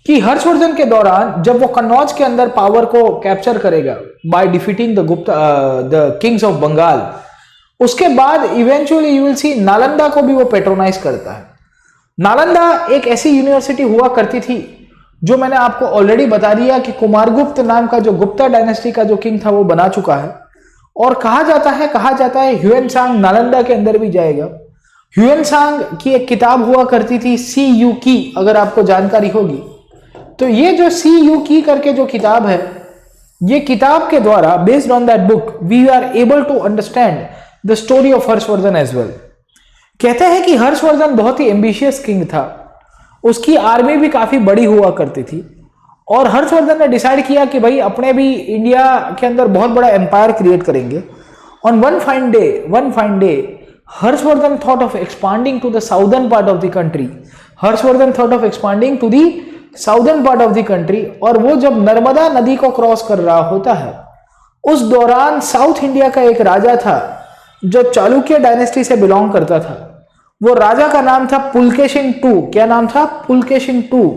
Speaker 1: कि हर्षवर्धन के दौरान जब वो कन्नौज के अंदर पावर को कैप्चर करेगा by defeating the kings of Bengal, उसके बाद eventually you will see Nalanda को भी वो पेट्रोनाइज करता है। नालंदा एक ऐसी यूनिवर्सिटी हुआ करती थी जो मैंने आपको ऑलरेडी बता दिया कि कुमारगुप्त नाम का जो गुप्ता डायनेस्टी का जो किंग था वो बना चुका है, और कहा जाता है ह्यूएन सांग नालंदा के अंदर भी जाएगा। ह्यूएन सांग की एक किताब हुआ करती थी सी यू की, अगर आपको जानकारी होगी तो ये जो सी यू की करके जो किताब है, ये किताब के द्वारा based on that book we are able to understand the story of Harshavardhana as well. कहते हैं कि हर्षवर्धन बहुत ही एम्बिशियस किंग था, उसकी आर्मी भी काफी बड़ी हुआ करती थी, और हर्षवर्धन ने डिसाइड किया कि भाई अपने भी इंडिया के अंदर बहुत बड़ा एम्पायर क्रिएट करेंगे। On one fine day Harshavardhana thought of expanding to the southern part of the country, और वो जब नर्मदा नदी को क्रॉस कर रहा होता है, उस दौरान साउथ इंडिया का एक राजा था जो चालुक्य डायनेस्टी से बिलोंग करता था। वो राजा का नाम था पुलकेशिन II। क्या नाम था? पुलकेशिन II।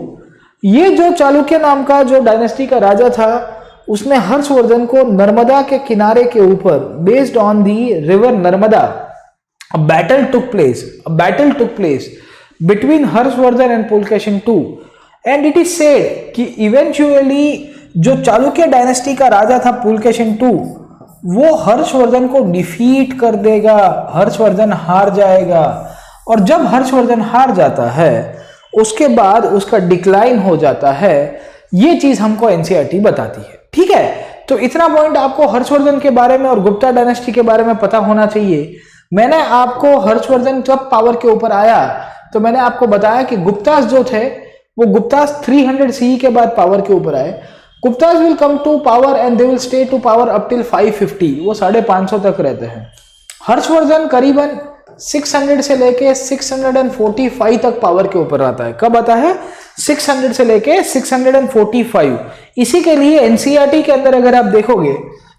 Speaker 1: ये जो चालुक्य नाम का जो डायनेस्टी का राजा था, उसने हर्षवर्धन को नर्मदा के किनारे के ऊपर, based on the river Narmada, a battle took place between Harshvardhan and Pulkeshin II, and it is said कि eventually जो चालुक्य डायनेस्टी का राजा था पुलकेशिन II, वो हर्षवर्धन को डिफीट कर देगा, हर्षवर्धन हार जाएगा, और जब हर्षवर्धन हार जाता है उसके बाद उसका डिक्लाइन हो जाता है। ये चीज हमको एनसीईआरटी बताती है। ठीक है, तो इतना पॉइंट आपको हर्षवर्धन के बारे में और गुप्ता डायनेस्टी के बारे में पता होना चाहिए। मैंने आपको हर्षवर्धन जब पावर के ऊपर आया तो मैंने आपको बताया कि गुप्तास जो थे वो गुप्तास 300 CE के बाद पावर के ऊपर आए। Guptas will come to power and they will stay to power up till 550, वो 550 तक रहते हैं। हर्षवर्धन करीबन 600 से लेके 645 तक पावर के ऊपर आता है। कब आता है? 600 से लेके 645। इसी के लिए एनसीईआरटी के अंदर अगर आप देखोगे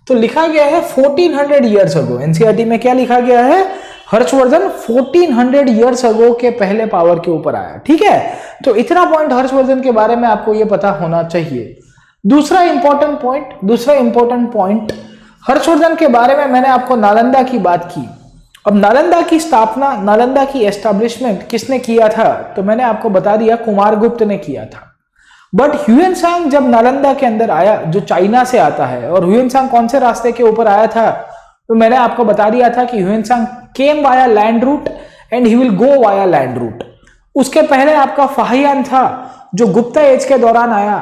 Speaker 1: तो लिखा गया है 1400 ईयर्स अगो। एनसीईआरटी में क्या लिखा गया है? हर्षवर्धन 1400 ईयर्स अगो के पहले पावर के ऊपर आया। ठीक है, तो इतना पॉइंट हर्षवर्धन के बारे में आपको यह पता होना चाहिए। दूसरा इंपॉर्टेंट पॉइंट हर्षवर्धन के बारे में मैंने आपको नालंदा की बात की। अब नालंदा की स्थापना, नालंदा की एस्टैब्लिशमेंट किसने किया था? तो मैंने आपको बता दिया कुमारगुप्त ने किया था। बट ह्यूएन सांग जब नालंदा के अंदर आया, जो चाइना से आता है, और ह्यूएन सांग कौन से रास्ते के ऊपर आया था? तो मैंने आपको बता दिया था कि Hiuen Tsang came via land route and he will go via land route. उसके पहले आपका फाहियान था जो गुप्ता एज के दौरान आया।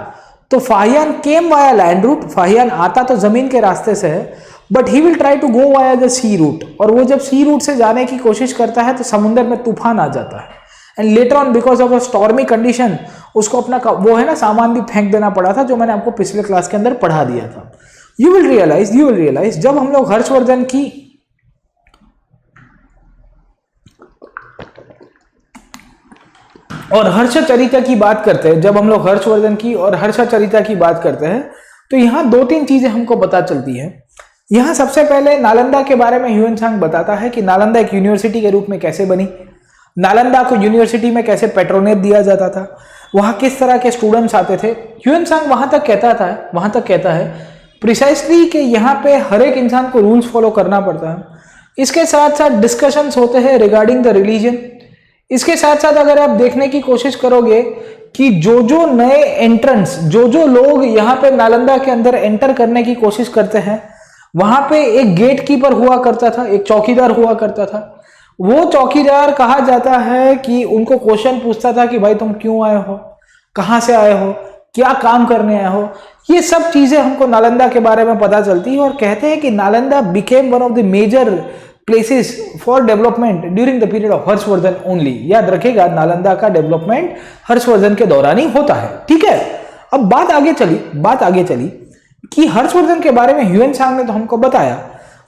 Speaker 1: तो Fa Hien came via land route, Fa Hien आता तो जमीन के रास्ते से है, but he will try to go via the sea route, और वो जब सी रूट से जाने की कोशिश करता है तो समुद्र में तूफान आ जाता है, and later on because of a stormy condition उसको अपना वो है ना सामान भी फेंक देना पड़ा था, जो मैंने आपको पिछले क्लास के अंदर पढ़ा दिया था। यू विल रियलाइज जब हम लोग हर्षवर्धन की और हर्षचरिता की बात करते हैं, जब हम लोग हर्षवर्धन की और हर्षचरिता की बात करते हैं तो यहाँ दो तीन चीजें हमको पता चलती है। यहाँ सबसे पहले नालंदा के बारे में ह्यूएन सांग बताता है कि नालंदा एक यूनिवर्सिटी के रूप में कैसे बनी, नालंदा को यूनिवर्सिटी में कैसे पेट्रोनेट दिया जाता था, वहां किस तरह के स्टूडेंट्स आते थे। ह्यूएन सांग वहां तक कहता है प्रिसाइसली कि यहाँ पे हर एक इंसान को रूल्स फॉलो करना पड़ता है। इसके साथ साथ डिस्कशंस होते हैं रिगार्डिंग द रिलीजन, इसके साथ साथ अगर आप देखने की कोशिश करोगे कि जो जो नए एंट्रेंट्स, जो जो लोग यहाँ पे नालंदा के अंदर एंटर करने की कोशिश करते हैं, वहां पे एक गेट कीपर हुआ करता था, एक चौकीदार हुआ करता था। वो चौकीदार कहा जाता है कि उनको क्वेश्चन पूछता था कि भाई तुम क्यों आए हो, कहां से आए हो, क्या काम करने आए हो। ये सब चीजें हमको नालंदा के बारे में पता चलती है और कहते हैं कि Nalanda became one of the major places for development during the period of Harshavardhana only. याद रखेगा, नालंदा का डेवलपमेंट हर्षवर्धन के दौरान ही होता है। ठीक है, अब बात आगे चली कि हर्षवर्धन के बारे में ह्यूएन ने तो हमको बताया।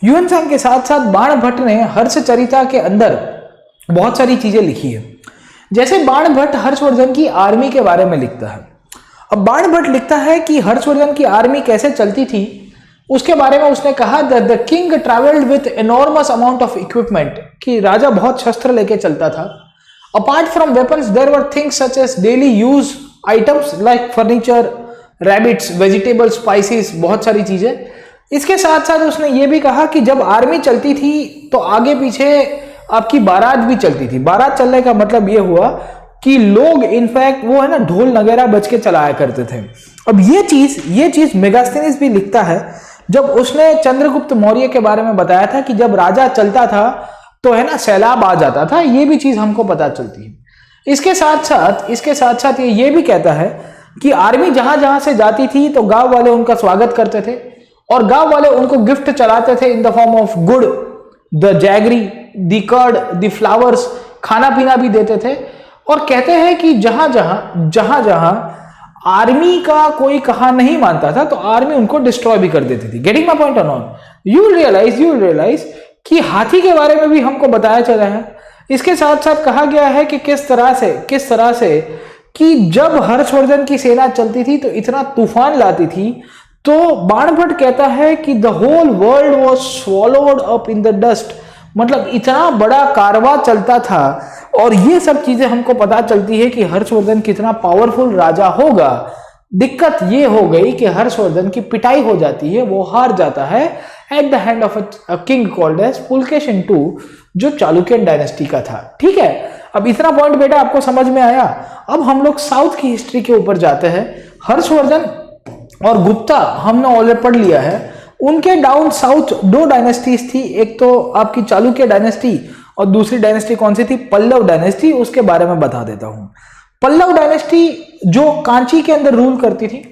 Speaker 1: ह्यूएन के साथ साथ बाणभट्ट ने हर्षचरिता के अंदर बहुत सारी चीजें लिखी है। जैसे बाणभट्ट हर्षवर्धन की आर्मी के बारे में लिखता है। अब बाणभट्ट लिखता है कि हर्षवर्धन की आर्मी कैसे चलती थी, उसके बारे में उसने कहा that the king travelled with enormous amount of equipment, कि राजा बहुत शस्त्र लेके चलता था। Apart from weapons there were things such as daily use items like furniture, rabbits, vegetables, spices, बहुत सारी चीजें। इसके साथ साथ उसने ये भी कहा कि जब आर्मी चलती थी तो आगे पीछे आपकी बारात भी चलती थी। बारात चलने का मतलब ये हुआ कि लोग इनफैक्ट वो है ना ढोल नगेरा बज के चलाया करते थे। अब ये चीज मेगास्थनीज भी लिखता है जब उसने चंद्रगुप्त मौर्य के बारे में बताया था कि जब राजा चलता था तो है ना सैलाब आ जाता था। ये भी चीज हमको पता चलती है। इसके साथ साथ ये भी कहता है कि आर्मी जहां जहां से जाती थी तो गांव वाले उनका स्वागत करते थे और गांव वाले उनको गिफ्ट चलाते थे in the form of gur, the jaggery, the curd, the flowers, खाना पीना भी देते थे। और कहते हैं कि जहां जहां आर्मी का कोई कहा नहीं मानता था तो आर्मी उनको डिस्ट्रॉय भी कर देती थी। गेटिंग माय पॉइंट और नॉट? यू विल रियलाइज कि हाथी के बारे में भी हमको बताया चला है। इसके साथ साथ कहा गया है कि किस तरह से कि जब हर्षवर्धन की सेना चलती थी तो इतना तूफान लाती थी, तो बाणभट्ट कहता है कि the whole world was swallowed up in the dust, मतलब इतना बड़ा कारवां चलता था। और ये सब चीजें हमको पता चलती है कि हर्षवर्धन कितना पावरफुल राजा होगा। दिक्कत ये हो गई कि हर्षवर्धन की पिटाई हो जाती है, वो हार जाता है at the hand of a king called as Pulakeshin II, जो चालुक्यन डायनेस्टी का था। ठीक है, अब इतना पॉइंट बेटा आपको समझ में आया। अब हम लोग साउथ की हिस्ट्री के ऊपर जाते हैं। हर्षवर्धन और गुप्ता हमने ऑलरेडी पढ़ लिया है। उनके डाउन साउथ दो डायनेस्टीज थी, एक तो आपकी चालुक्य डायनेस्टी और दूसरी डायनेस्टी कौन सी थी? पल्लव डायनेस्टी। उसके बारे में बता देता हूं। पल्लव डायनेस्टी जो कांची के अंदर रूल करती थी।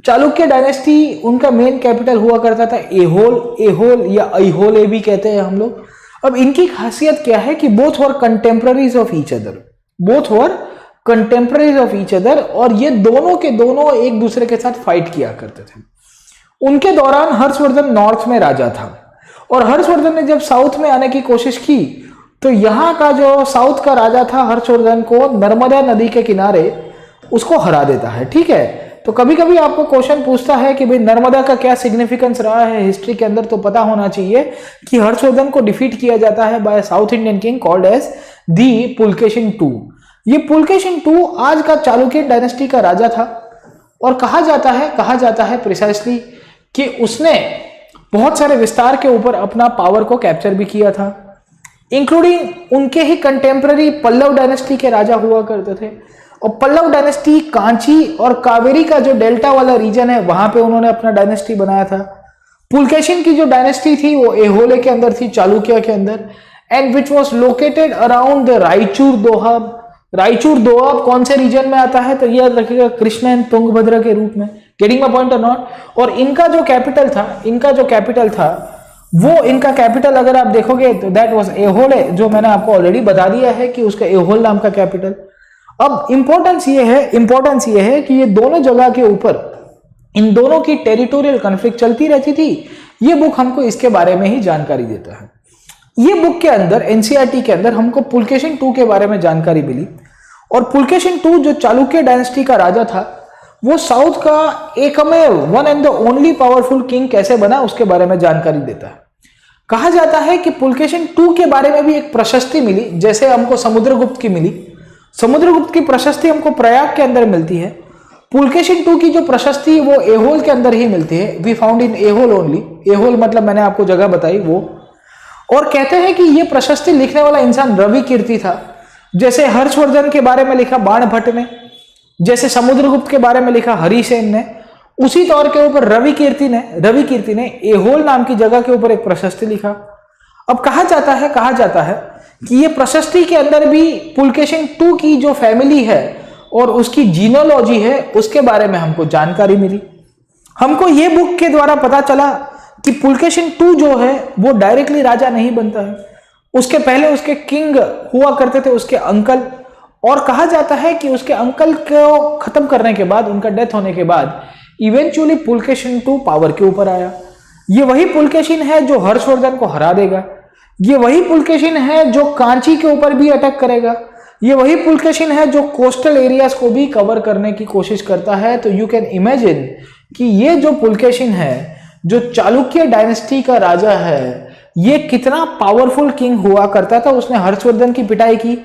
Speaker 1: चालुक्य डायनेस्टी उनका मेन कैपिटल हुआ करता था एहोल या ऐहोल भी कहते हैं हम लोग। अब इनकी खासियत क्या है कि both were contemporaries of each other, और ये दोनों के दोनों एक दूसरे के साथ फाइट किया करते थे। उनके दौरान हर्षवर्धन नॉर्थ में राजा था और हर्षवर्धन ने जब साउथ में आने की कोशिश की तो यहां का जो साउथ का राजा था हर्षवर्धन को नर्मदा नदी के किनारे उसको हरा देता है। ठीक है, तो कभी कभी आपको क्वेश्चन पूछता है कि भाई नर्मदा का क्या सिग्निफिकेंस रहा है हिस्ट्री के अंदर, तो पता होना चाहिए कि हर्षवर्धन को डिफीट किया जाता है by south Indian king called as the Pulakeshin II। ये पुलकेशिन II आज का चालुक्य डायनेस्टी का राजा था और कहा जाता है प्रिसाइसली कि उसने बहुत सारे विस्तार के ऊपर अपना पावर को कैप्चर भी किया था, इंक्लूडिंग उनके ही कंटेम्पररी पल्लव डायनेस्टी के राजा हुआ करते थे। और पल्लव डायनेस्टी कांची और कावेरी का जो डेल्टा वाला रीजन है वहां पे उन्होंने अपना डायनेस्टी बनाया था। पुलकेशिन की जो डायनेस्टी थी वो एहोले के अंदर थी, चालुक्य के अंदर, and which was located around the Raichur Doab. Raichur Doab कौन से रीजन में आता है? तो याद रखिएगा कृष्ण एंड तुंगभद्रा के रूप में। गेटिंग माय पॉइंट और नॉट? और इनका जो कैपिटल था वो इनका कैपिटल अगर आप देखोगे तो दैट वाज एहोल, जो मैंने आपको ऑलरेडी बता दिया है कि उसका एहोल नाम का कैपिटल। अब इंपॉर्टेंस ये है कि ये दोनों जगह के ऊपर इन दोनों की टेरिटोरियल कॉन्फ्लिक्ट चलती रहती थी। ये बुक हमको इसके बारे में ही जानकारी देता है। ये बुक के अंदर एनसीईआरटी के अंदर हमको पुलकेशिन II के बारे में जानकारी मिली और पुलकेशिन II जो चालुक्य डायनेस्टी का राजा था वो साउथ का एकमेव one and the only powerful king कैसे बना उसके बारे में जानकारी देता है। कहा जाता है कि पुलकेशिन II के बारे में भी एक प्रशस्ति मिली, जैसे हमको समुद्रगुप्त की मिली। समुद्रगुप्त की प्रशस्ति हमको प्रयाग के अंदर मिलती है। पुलकेशिन II की जो प्रशस्ति है वो एहोल के अंदर ही मिलती है। We found in Aihole only. Aihole मतलब मैंने आपको जगह बताई वो। और कहते हैं कि ये प्रशस्ति लिखने वाला इंसान रवि कीर्ति था। जैसे हर्षवर्धन के बारे में लिखा बाणभट्ट ने, जैसे समुद्रगुप्त के बारे में लिखा हरिसेन ने, उसी तौर के ऊपर रवि कीर्ति ने एहोल नाम की जगह के ऊपर एक प्रशस्ति लिखा। अब कहा जाता है कि ये प्रशस्ति के अंदर भी पुलकेशिन II की जो फैमिली है और उसकी जीनोलॉजी है उसके बारे में हमको जानकारी मिली। हमको ये बुक के द्वारा पता चला कि पुलकेशिन II जो है वो डायरेक्टली राजा नहीं बनता है, उसके पहले उसके किंग हुआ करते थे, उसके अंकल, और कहा जाता है कि उसके अंकल को खत्म करने के बाद, उनका डेथ होने के बाद इवेंचुअली पुलकेशिन II पावर के ऊपर आया। ये वही पुलकेशिन है जो हर्षवर्धन को हरा देगा, ये वही पुलकेशिन है जो कांची के ऊपर भी अटैक करेगा, ये वही पुलकेशिन है जो कोस्टल एरियाज को भी कवर करने की कोशिश करता है। तो यू कैन इमेजिन कि ये जो पुलकेशिन है, जो चालुक्य डायनेस्टी का राजा है, ये कितना पावरफुल किंग हुआ करता था। उसने हर्षवर्धन की पिटाई की,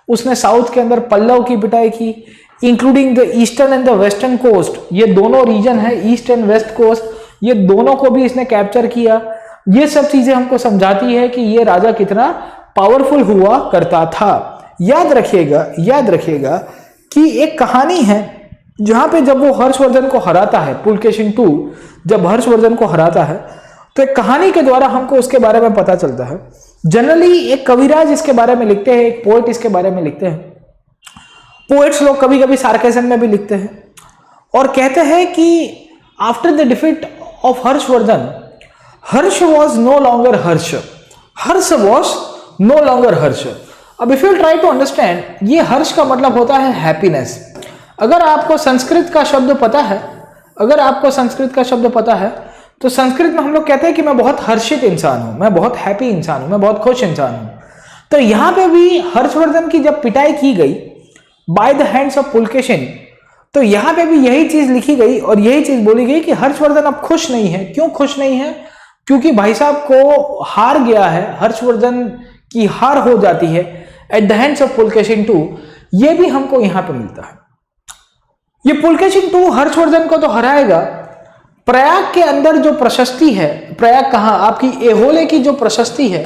Speaker 1: उसने साउथ के अंदर पल्लव की पिटाई की, including the eastern and the western coast, ये दोनों रीजन है, ईस्ट एंड वेस्ट कोस्ट, ये दोनों को भी इसने कैप्चर किया। ये सब चीजें हमको समझाती है कि ये राजा कितना पावरफुल हुआ करता था। याद रखिएगा कि एक कहानी है जहां पे जब वो हर्षवर्धन को हराता है, पुलकेशिन II जब हर्षवर्धन को हराता है, तो एक कहानी के द्वारा हमको उसके बारे में पता चलता है। जनरली एक कविराज इसके बारे में लिखते हैं, एक पोएट इसके बारे में लिखते हैं। पोएट्स लोग कभी कभी सार्केज्म में भी लिखते हैं और कहते हैं कि after the defeat of Harshavardhan, Harsha was no longer Harsha was no longer Harsha. अब if you try to understand, ये हर्ष का मतलब होता है हैप्पीनेस। अगर आपको संस्कृत का शब्द पता है, तो संस्कृत में हम लोग कहते हैं कि मैं बहुत हर्षित इंसान हूं, मैं बहुत हैप्पी इंसान हूं, मैं बहुत खुश इंसान हूं। तो यहां पे भी हर्षवर्धन की जब पिटाई की गई by the hands of Pulakeshin, तो यहां पे भी यही चीज लिखी गई और यही चीज बोली गई कि हर्षवर्धन अब खुश नहीं है। क्यों खुश नहीं है? क्योंकि भाई साहब को हार गया है, हर्षवर्धन की हार हो जाती है at the hands of Pulakeshin II। ये भी हमको यहां पे मिलता है। ये पुलकेशिन II हर्षवर्धन को तो हराएगा, प्रयाग के अंदर जो प्रशस्ति है, प्रयाग कहां, आपकी एहोले की जो प्रशस्ति है,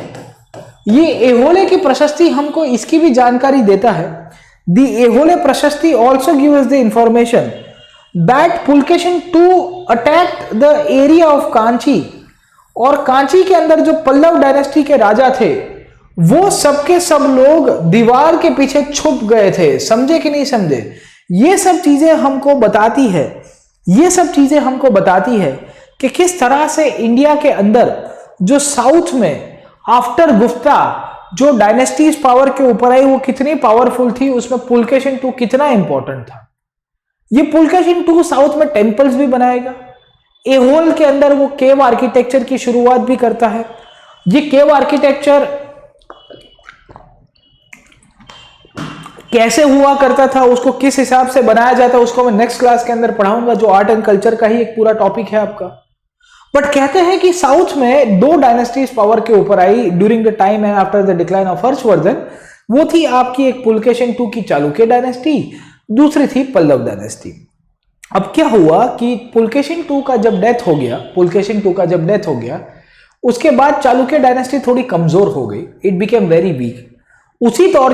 Speaker 1: ये एहोले की प्रशस्ति हमको इसकी भी जानकारी देता है। द एहोले प्रशस्ति also gives the information that Pulakeshin II attacked the area of Kanchi, और कांची के अंदर जो पल्लव डायनेस्टी के राजा थे वो सबके सब लोग दीवार के पीछे छुप गए थे। समझे कि नहीं समझे? ये सब चीजें हमको बताती है कि किस तरह से इंडिया के अंदर जो साउथ में आफ्टर गुप्ता जो डायनेस्टीज पावर के ऊपर आई वो कितनी पावरफुल थी, उसमें पुलकेशिन II कितना इंपॉर्टेंट था। ये पुलकेशिन II साउथ में टेंपल्स भी बनाएगा, एहोल के अंदर वो केव आर्किटेक्चर की शुरुआत भी करता है। ये केव आर्किटेक्चर कैसे हुआ करता था, उसको किस हिसाब से बनाया जाता है, उसको मैं नेक्स्ट क्लास के अंदर पढ़ाऊंगा, जो आर्ट एंड कल्चर का ही एक पूरा टॉपिक है आपका। बट कहते हैं कि साउथ में दो डायनेस्टीज पावर के ऊपर आई during the time and after the decline of Harshavardhan. वो थी आपकी एक पुलकेशिन II की चालुक्य डायनेस्टी, दूसरी थी पल्लव डायनेस्टी। अब क्या हुआ कि पुलकेशिन II का जब डेथ हो गया, उसके बाद चालुक्य डायनेस्टी थोड़ी कमजोर हो गई, इट बिकेम वेरी वीक। उसी तौर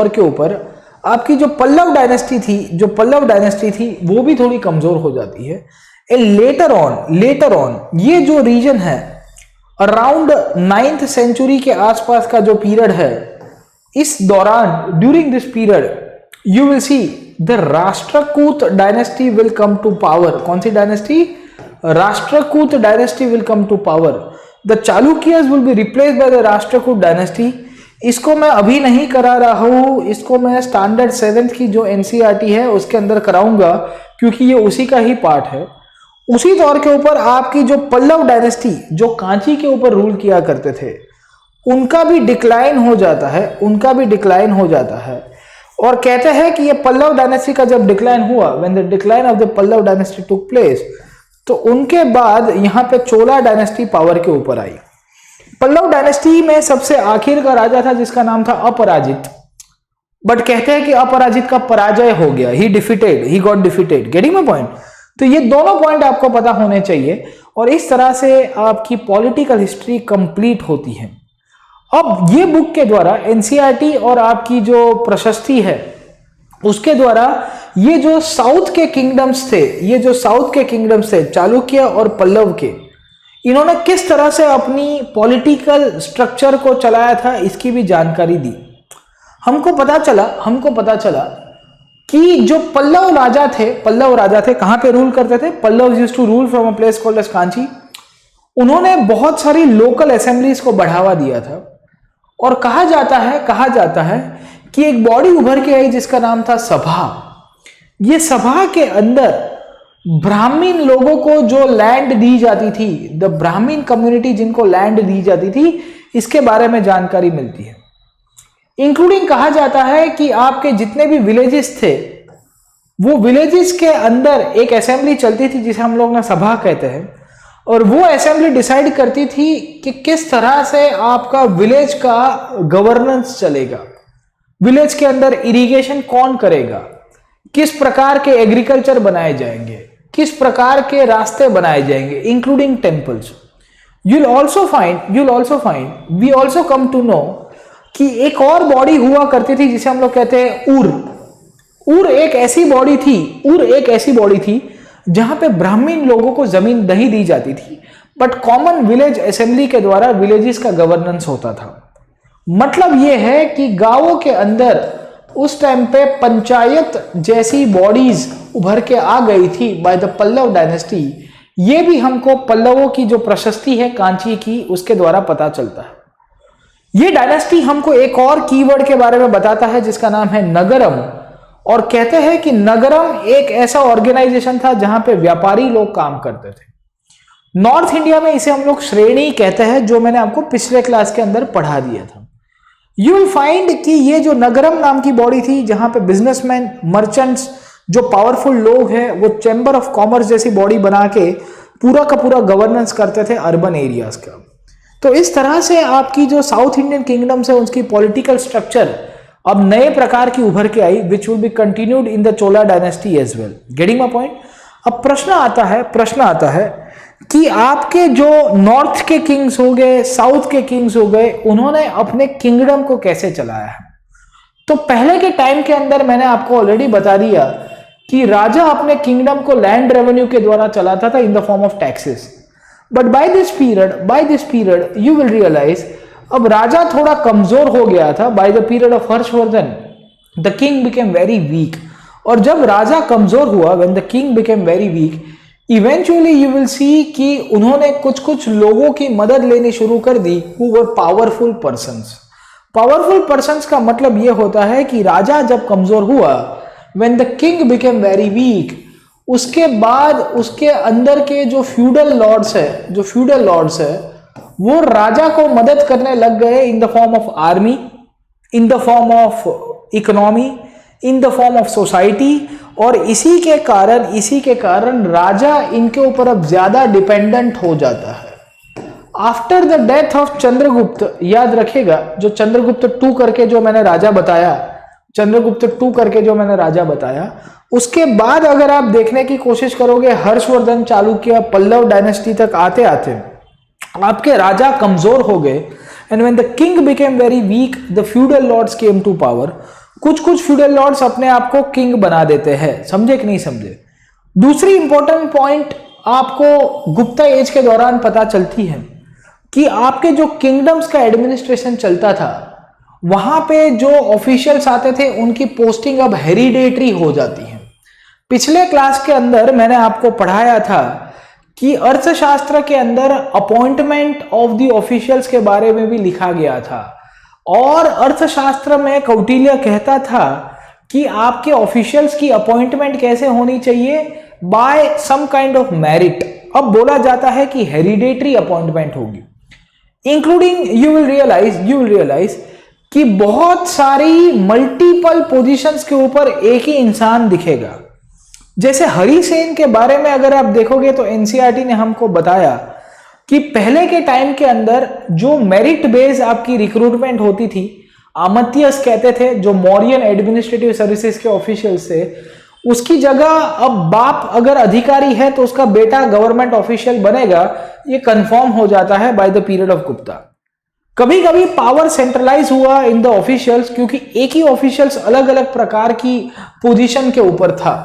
Speaker 1: के ऊपर आपकी जो पल्लव डायनेस्टी थी वो भी थोड़ी कमजोर हो जाती है। एंड लेटर ऑन ये जो रीजन है अराउंड 9th सेंचुरी के आसपास का जो पीरियड है, इस दौरान during this period you will see the Rashtrakuta dynasty will come to power. कौन सी dynasty? Rashtrakuta dynasty will come to power. The Chalukyas will be replaced by the Rashtrakuta dynasty. इसको मैं अभी नहीं करा रहा हूं, इसको मैं स्टैंडर्ड 7th की जो एनसीईआरटी है उसके अंदर कराऊंगा, क्योंकि ये उसी का ही पार्ट है। उसी दौर के ऊपर आपकी जो पल्लव डायनेस्टी जो कांची के ऊपर रूल किया करते थे, उनका भी डिक्लाइन हो जाता है। और कहते हैं कि ये पल्लव डायनेस्टी का जब डिक्लाइन हुआ, when the decline of the Pallava dynasty took place, तो उनके बाद यहां पे चोला डायनेस्टी पावर के ऊपर आई। पल्लव डायनेस्टी में सबसे आखिर का राजा था जिसका नाम था अपराजित, बट कहते हैं कि अपराजित का पराजय हो गया, he got defeated. Getting my point? तो ये दोनों पॉइंट आपको पता होने चाहिए और इस तरह से आपकी पॉलिटिकल हिस्ट्री कंप्लीट होती है। अब ये बुक के द्वारा एनसीईआरटी और आपकी जो प्रशस्ति है उसके द्वारा ये जो साउथ के किंगडम्स थे, ये जो साउथ के किंगडम्स थे चालुक्य और पल्लव के, इन्होंने किस तरह से अपनी पॉलिटिकल स्ट्रक्चर को चलाया था इसकी भी जानकारी दी। हमको पता चला कि जो पल्लव राजा थे कहां पे रूल करते थे? Pallava used to rule from a place called as Kanchi. उन्होंने बहुत सारी लोकल असेंबलीज को बढ़ावा दिया था और कहा जाता है कि एक बॉडी उभर के आई जिसका नाम था सभा। ये सभा के अंदर ब्राह्मण लोगों को जो लैंड दी जाती थी, द ब्राह्मण कम्युनिटी जिनको लैंड दी जाती थी, इसके बारे में जानकारी मिलती है। इंक्लूडिंग कहा जाता है कि आपके जितने भी विलेजेस थे, वो विलेजेस के अंदर एक असेंबली चलती थी जिसे हम लोग ना सभा कहते हैं, और वो असेंबली डिसाइड करती थी कि किस तरह से आपका विलेज का गवर्नेंस चलेगा, विलेज के अंदर इरिगेशन कौन करेगा, किस प्रकार के एग्रीकल्चर बनाए जाएंगे, किस प्रकार के रास्ते बनाए जाएंगे, including temples. We also come to know कि एक और बॉडी हुआ करती थी जिसे हम लोग कहते हैं उर एक ऐसी बॉडी थी जहां पे ब्राह्मण लोगों को जमीन नहीं दी जाती थी, बट कॉमन विलेज असेंबली के द्वारा विलेजेस का गवर्नेंस होता था। मतलब यह है कि गांवों के अंदर उस टाइम पे पंचायत जैसी बॉडीज उभर के आ गई थी बाय द पल्लव डायनेस्टी। ये भी हमको पल्लवों की जो प्रशस्ति है कांची की, उसके द्वारा पता चलता है। ये डायनेस्टी हमको एक और कीवर्ड के बारे में बताता है जिसका नाम है नगरम, और कहते हैं कि नगरम एक ऐसा ऑर्गेनाइजेशन था जहां पे व्यापारी लोग काम करते थे। नॉर्थ इंडिया में इसे हम लोग श्रेणी कहते हैं, जो मैंने आपको पिछले क्लास के अंदर पढ़ा दिया था। यू विल फाइंड कि ये जो नगरम नाम की बॉडी थी जहां पे बिजनेसमैन, मर्चेंट्स, जो पावरफुल लोग हैं, वो चैम्बर ऑफ कॉमर्स जैसी बॉडी बना के पूरा का पूरा गवर्नेंस करते थे अर्बन एरियाज का। तो इस तरह से आपकी जो साउथ इंडियन किंगडम्स है उसकी पॉलिटिकल स्ट्रक्चर अब नए प्रकार की उभर के आई, which will be continued in the Chola dynasty as well. Getting my point? अब प्रश्न आता है कि आपके जो नॉर्थ के किंग्स हो गए, साउथ के किंग्स हो गए, उन्होंने अपने किंगडम को कैसे चलाया है? तो पहले के टाइम के अंदर मैंने आपको ऑलरेडी बता दिया कि राजा अपने किंगडम को लैंड रेवेन्यू के द्वारा चलाता था in the form of taxes. But by this period you will realise अब राजा थोड़ा कमजोर हो गया था। By the period of Harshavardhan the king became very weak, और जब राजा कमजोर हुआ, when the king became very weak, eventually you will see कि उन्होंने कुछ लोगों की मदद लेनी शुरू कर दी who were powerful persons. Powerful persons का मतलब यह होता है कि राजा जब कमजोर हुआ, when the king became very week, उसके बाद उसके अंदर के जो फ्यूडल लॉर्ड्स है वो राजा को मदद करने लग गए इन the form of army, in the form of economy, in the form of society, और इसी के कारण राजा इनके ऊपर अब ज्यादा डिपेंडेंट हो जाता है। After the death of Chandragupta, याद रखेगा जो चंद्रगुप्त टू करके जो मैंने राजा बताया, उसके बाद अगर आप देखने की कोशिश करोगे हर्षवर्धन, चालुक्य, पल्लव डायनेस्टी तक आते आते आपके राजा कमजोर हो गए। And when the king became very weak, the feudal lords came to power. कुछ फ्यूडल लॉर्ड्स अपने आप को किंग बना देते हैं, समझे कि नहीं समझे? दूसरी इंपॉर्टेंट पॉइंट आपको गुप्ता एज के दौरान पता चलती है कि आपके जो किंगडम्स का एडमिनिस्ट्रेशन चलता था, वहां पे जो ऑफिशियल्स आते थे उनकी पोस्टिंग अब हेरिडेटरी हो जाती है। पिछले क्लास के अंदर मैंने आपको पढ़ाया था कि अर्थशास्त्र के अंदर अपॉइंटमेंट ऑफ द ऑफिशियल्स के बारे में भी लिखा गया था, और अर्थशास्त्र में कौटिल्य कहता था कि आपके ऑफिशियल्स की अपॉइंटमेंट कैसे होनी चाहिए, by some kind of merit. अब बोला जाता है कि हेरिडेटरी अपॉइंटमेंट होगी, इंक्लूडिंग यू विल रियलाइज कि बहुत सारी मल्टीपल पोजीशंस के ऊपर एक ही इंसान दिखेगा। जैसे हरिसेन के बारे में अगर आप देखोगे तो एनसीईआरटी ने हमको बताया कि पहले के टाइम के अंदर जो मेरिट बेस आपकी रिक्रूटमेंट होती थी, आमत्यस कहते थे, जो मौर्यन एडमिनिस्ट्रेटिव सर्विसेज के ऑफिशियल्स थे, उसकी जगह अब बाप अगर अधिकारी है तो उसका बेटा गवर्नमेंट ऑफिशियल बनेगा, ये कंफर्म हो जाता है bye the period of Gupta. कभी कभी पावर सेंट्रलाइज हुआ इन द ऑफिशियल्स, क्योंकि एक ही ऑफिशियल्स अलग अलग प्रकार की पोजीशन के ऊपर था।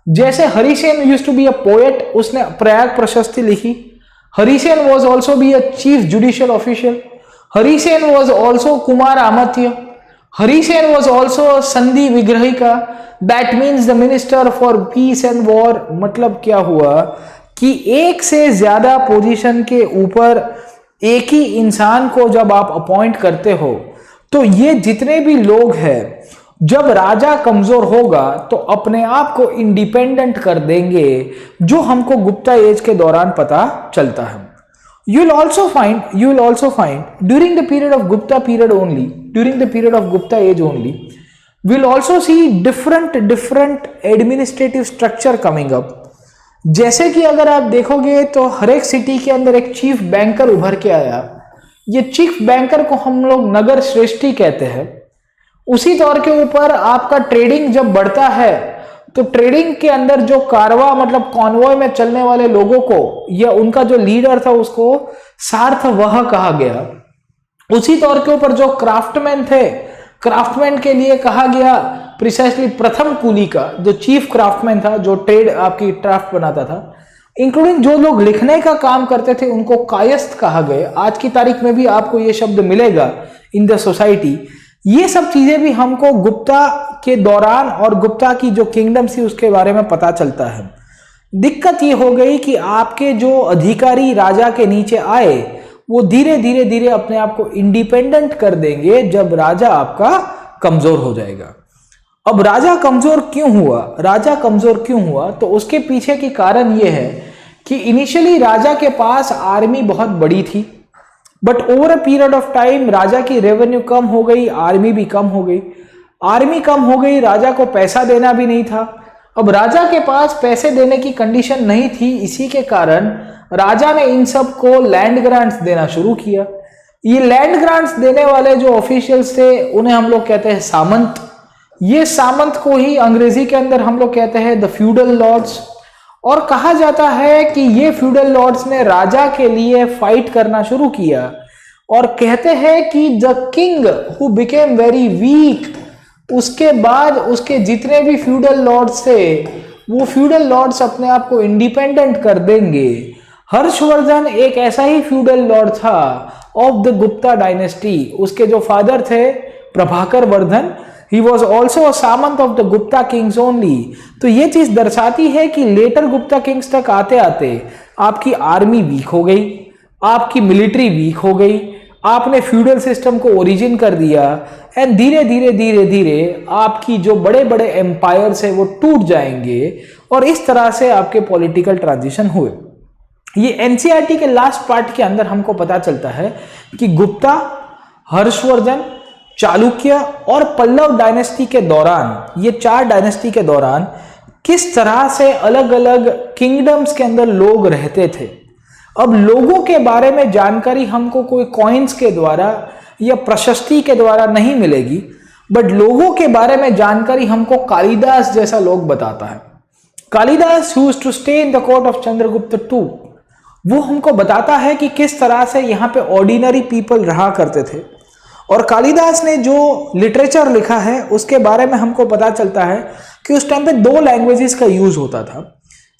Speaker 1: जैसे Harisen used to be a poet, उसने प्रयाग प्रशस्ति लिखी। Harisen was also be a chief judicial official. Harisen was also Kumaramatya. Harisen was also Sandhivigrahika, that means the minister for peace and war. मतलब क्या हुआ कि एक से ज्यादा पोजीशन के ऊपर एक ही इंसान को जब आप अपॉइंट करते हो, तो ये जितने भी लोग हैं, जब राजा कमजोर होगा तो अपने आप को इंडिपेंडेंट कर देंगे, जो हमको गुप्ता एज के दौरान पता चलता है। You will also find during the period of Gupta age only, we'll also see different administrative structure coming up. जैसे कि अगर आप देखोगे तो हर एक सिटी के अंदर एक चीफ बैंकर उभर के आया। ये चीफ बैंकर को हम लोग नगर श्रेष्ठी कहते हैं। उसी तौर के ऊपर आपका ट्रेडिंग जब बढ़ता है, तो ट्रेडिंग के अंदर जो कारवा मतलब कॉन्वॉय में चलने वाले लोगों को या उनका जो लीडर था उसको सार्थवह कहा गया। उसी तौर के ऊपर जो क्राफ्टमैन थे, क्राफ्टमैन के लिए कहा गया प्रिसाइसली प्रथम कुली का, जो चीफ क्राफ्टमैन था, जो ट्रेड आपकी क्राफ्ट बनाता था, इंक्लूडिंग जो लोग लिखने का काम करते थे, उनको कायस्थ कहा गया। आज की तारीख में भी आपको ये शब्द मिलेगा इन द सोसाइटी। ये सब चीजें भी हमको गुप्ता के दौरान और गुप्ता की जो किंगडम थी उसके बारे में पता चलता है। दिक्कत ये हो गई कि आपके जो अधिकारी राजा के नीचे आए, वो धीरे धीरे अपने आप को इंडिपेंडेंट कर देंगे जब राजा आपका कमजोर हो जाएगा। अब राजा कमजोर क्यों हुआ? तो उसके पीछे की कारण यह है कि इनिशियली राजा के पास आर्मी बहुत बड़ी थी, but over a period of time राजा की रेवेन्यू कम हो गई, आर्मी भी कम हो गई। राजा को पैसा देना भी नहीं था। अब राजा के पास पैसे देने की कंडीशन नहीं थी, इसी के कारण राजा ने इन सब को लैंड ग्रांट्स देना शुरू किया। ये लैंड ग्रांट्स देने वाले जो ऑफिशियल्स थे उन्हें हम लोग कहते हैं सामंत। ये सामंत को ही अंग्रेजी के अंदर हम लोग कहते हैं द फ्यूडल लॉर्ड्स। और कहा जाता है कि ये फ्यूडल लॉर्ड्स ने राजा के लिए फाइट करना शुरू किया, और कहते हैं कि the king who became very week, उसके बाद उसके जितने भी फ्यूडल लॉर्ड्स थे, वो फ्यूडल लॉर्ड्स अपने आप को इंडिपेंडेंट कर देंगे। हर्षवर्धन एक ऐसा ही फ्यूडल लॉर्ड था ऑफ द गुप्ता डायनेस्टी। उसके जो फादर थे Prabhakar Vardhan, he was also a Samant of the Gupta Kings only। तो ये चीज दर्शाती है कि लेटर गुप्ता किंग्स तक आते आते आपकी आर्मी वीक हो गई, आपकी मिलिट्री वीक हो गई, आपने फ्यूडल सिस्टम को ओरिजिन कर दिया, एंड धीरे धीरे आपकी जो बड़े बड़े एम्पायर्स है वो टूट जाएंगे, और इस तरह से आपके पॉलिटिकल ट्रांजिशन हुए। ये एनसीईआरटी के लास्ट पार्ट के अंदर हमको पता चलता है कि गुप्ता, हर्षवर्धन, चालुक्य और पल्लव डायनेस्टी के दौरान, ये 4 डायनेस्टी के दौरान किस तरह से अलग अलग किंगडम्स के अंदर लोग रहते थे। अब लोगों के बारे में जानकारी हमको कोई कॉइन्स के द्वारा या प्रशस्ति के द्वारा नहीं मिलेगी, बट लोगों के बारे में जानकारी हमको कालिदास जैसा लोग बताता है। Kalidasa used to stay in the court of Chandragupta II, वो हमको बताता है कि किस तरह से यहाँ पे ऑर्डिनरी पीपल रहा करते थे। और कालिदास ने जो लिटरेचर लिखा है उसके बारे में हमको पता चलता है कि उस टाइम पे 2 लैंग्वेजेस का यूज होता था।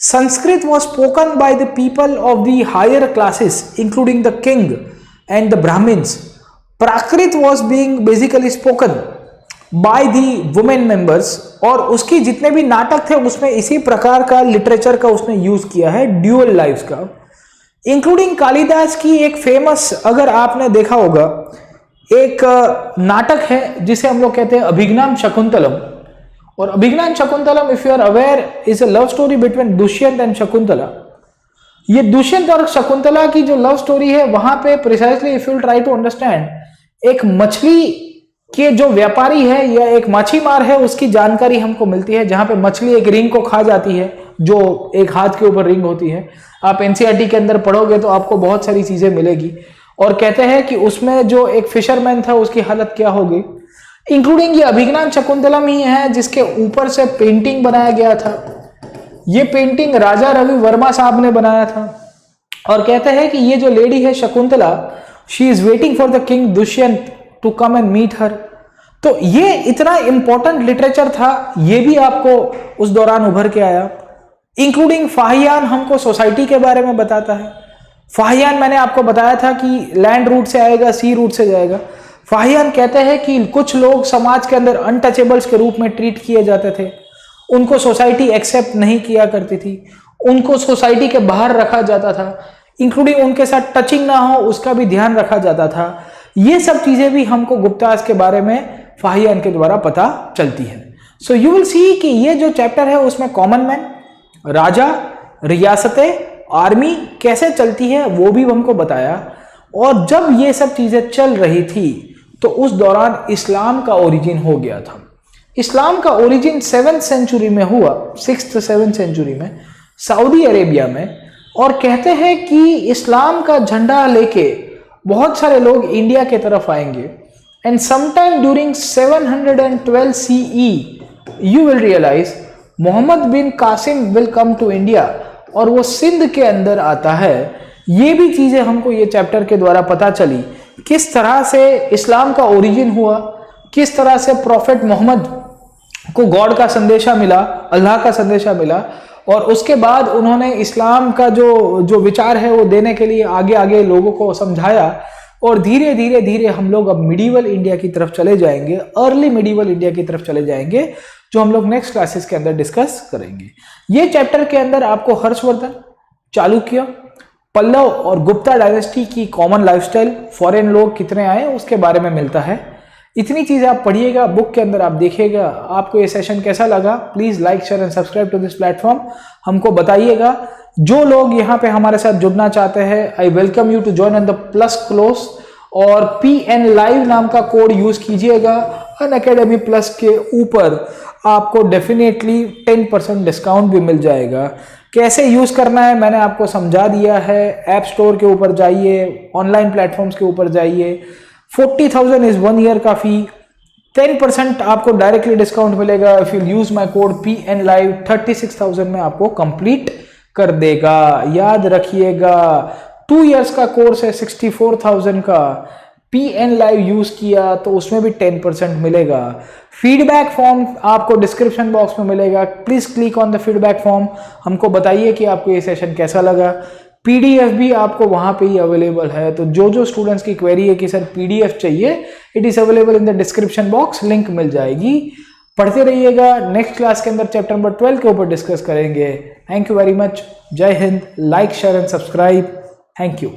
Speaker 1: Sanskrit was spoken by the people of the higher classes including the king and the Brahmins. Prakrit was being basically spoken by the women members, और उसकी जितने भी नाटक थे उसमें इसी प्रकार का लिटरेचर का उसने यूज किया है, ड्यूअल लाइफ्स का। इंक्लूडिंग कालिदास की एक फेमस, अगर आपने देखा होगा, एक नाटक है जिसे हम लोग कहते हैं अभिज्ञान शकुंतलम। और Abhijnana Shakuntalam, if you are aware, is a love story between Dushyant and Shakuntala. ये दुष्यंत और शकुंतला की जो लव स्टोरी है, वहां पे precisely if you try to understand, एक मछली के जो व्यापारी है या एक मछीमार है उसकी जानकारी हमको मिलती है, जहां पे मछली एक रिंग को खा जाती है, जो एक हाथ के ऊपर रिंग होती है। आप एनसीईआरटी के अंदर पढ़ोगे तो आपको बहुत सारी चीजें मिलेगी। और कहते हैं कि उसमें जो एक फिशरमैन था उसकी हालत क्या हो गई। इंक्लूडिंग ये अभिज्ञान शकुंतलम ही है जिसके ऊपर से पेंटिंग बनाया गया था। ये पेंटिंग राजा रवि वर्मा साहब ने बनाया था। और कहते हैं कि ये जो लेडी है Shakuntala, she is waiting for the king Dushyanta to come and meet her. तो ये इतना इंपॉर्टेंट लिटरेचर था, ये भी आपको उस दौरान उभर के आया। इंक्लूडिंग फाहियान हमको सोसाइटी के बारे में बताता है। फाहियान मैंने आपको बताया था कि लैंड रूट से आएगा, सी रूट से जाएगा। फाहियान कहते हैं कि कुछ लोग समाज के अंदर अनटचेबल्स के रूप में ट्रीट किए जाते थे, उनको सोसाइटी एक्सेप्ट नहीं किया करती थी, उनको सोसाइटी के बाहर रखा जाता था, इंक्लूडिंग उनके साथ टचिंग ना हो उसका भी ध्यान रखा जाता था। ये सब चीजें भी हमको गुप्ताज के बारे में फाहियान के द्वारा पता चलती है। सो यू विल सी कि ये जो चैप्टर है उसमें कॉमन मैन, राजा, रियासतें, आर्मी कैसे चलती है वो भी हमको बताया। और जब ये सब चीजें चल रही थी तो उस दौरान इस्लाम का ओरिजिन हो गया था। इस्लाम का ओरिजिन 7th सेंचुरी में हुआ, 6th 7th सेंचुरी में सऊदी अरेबिया में। और कहते हैं कि इस्लाम का झंडा लेके बहुत सारे लोग इंडिया के तरफ आएंगे। And sometime during 712 CE you will realise Muhammad bin Qasim will come to India, और वो सिंध के अंदर आता है। ये भी चीजें हमको ये चैप्टर के द्वारा पता चली, किस तरह से इस्लाम का ओरिजिन हुआ, किस तरह से प्रॉफेट मोहम्मद को गॉड का संदेशा मिला, अल्लाह का संदेशा मिला, और उसके बाद उन्होंने इस्लाम का जो विचार है वो देने के लिए आगे आगे लोगों को समझाया। और धीरे धीरे धीरे हम लोग अब मिडीवल इंडिया की तरफ चले जाएंगे, अर्ली मिडीवल इंडिया की तरफ चले जाएंगे, जो हम लोग नेक्स्ट क्लासेस के अंदर डिस्कस करेंगे। ये चैप्टर के अंदर आपको हर्षवर्धन, चालुक्य, पल्लव और गुप्ता डायनेस्टी की कॉमन लाइफस्टाइल, फॉरेन लोग कितने आए उसके बारे में मिलता है। इतनी चीजें आप पढ़िएगा, बुक के अंदर आप देखिएगा। आपको ये सेशन कैसा लगा please like, share and subscribe to this platform, हमको बताइएगा। जो लोग यहाँ पे हमारे साथ जुड़ना चाहते हैं, I welcome you to join on the plus close, और PN लाइव नाम का कोड यूज कीजिएगा। अनअकैडमी प्लस के ऊपर आपको डेफिनेटली 10% डिस्काउंट भी मिल जाएगा। कैसे यूज करना है मैंने आपको समझा दिया है। ऐप स्टोर के ऊपर जाइए, ऑनलाइन प्लेटफॉर्म्स के ऊपर जाइए। 40,000 इज 1 ईयर का फी, 10% आपको डायरेक्टली डिस्काउंट मिलेगा if you use my code PN live. 36,000 में आपको कंप्लीट कर देगा। याद रखिएगा 2 इयर्स का कोर्स है 64,000 का। PN लाइव यूज किया तो उसमें भी 10% मिलेगा। फीडबैक फॉर्म आपको डिस्क्रिप्शन बॉक्स में मिलेगा, please click on the feedback form. हमको बताइए कि आपको ये सेशन कैसा लगा। PDF भी आपको वहां पे ही अवेलेबल है। तो जो स्टूडेंट्स की क्वेरी है कि सर PDF चाहिए, it is available in the description box, link मिल जाएगी। पढ़ते रहिएगा। नेक्स्ट क्लास के अंदर चैप्टर नंबर 12 के ऊपर डिस्कस करेंगे। Thank you very much. जय हिंद। Like, share and subscribe. Thank you.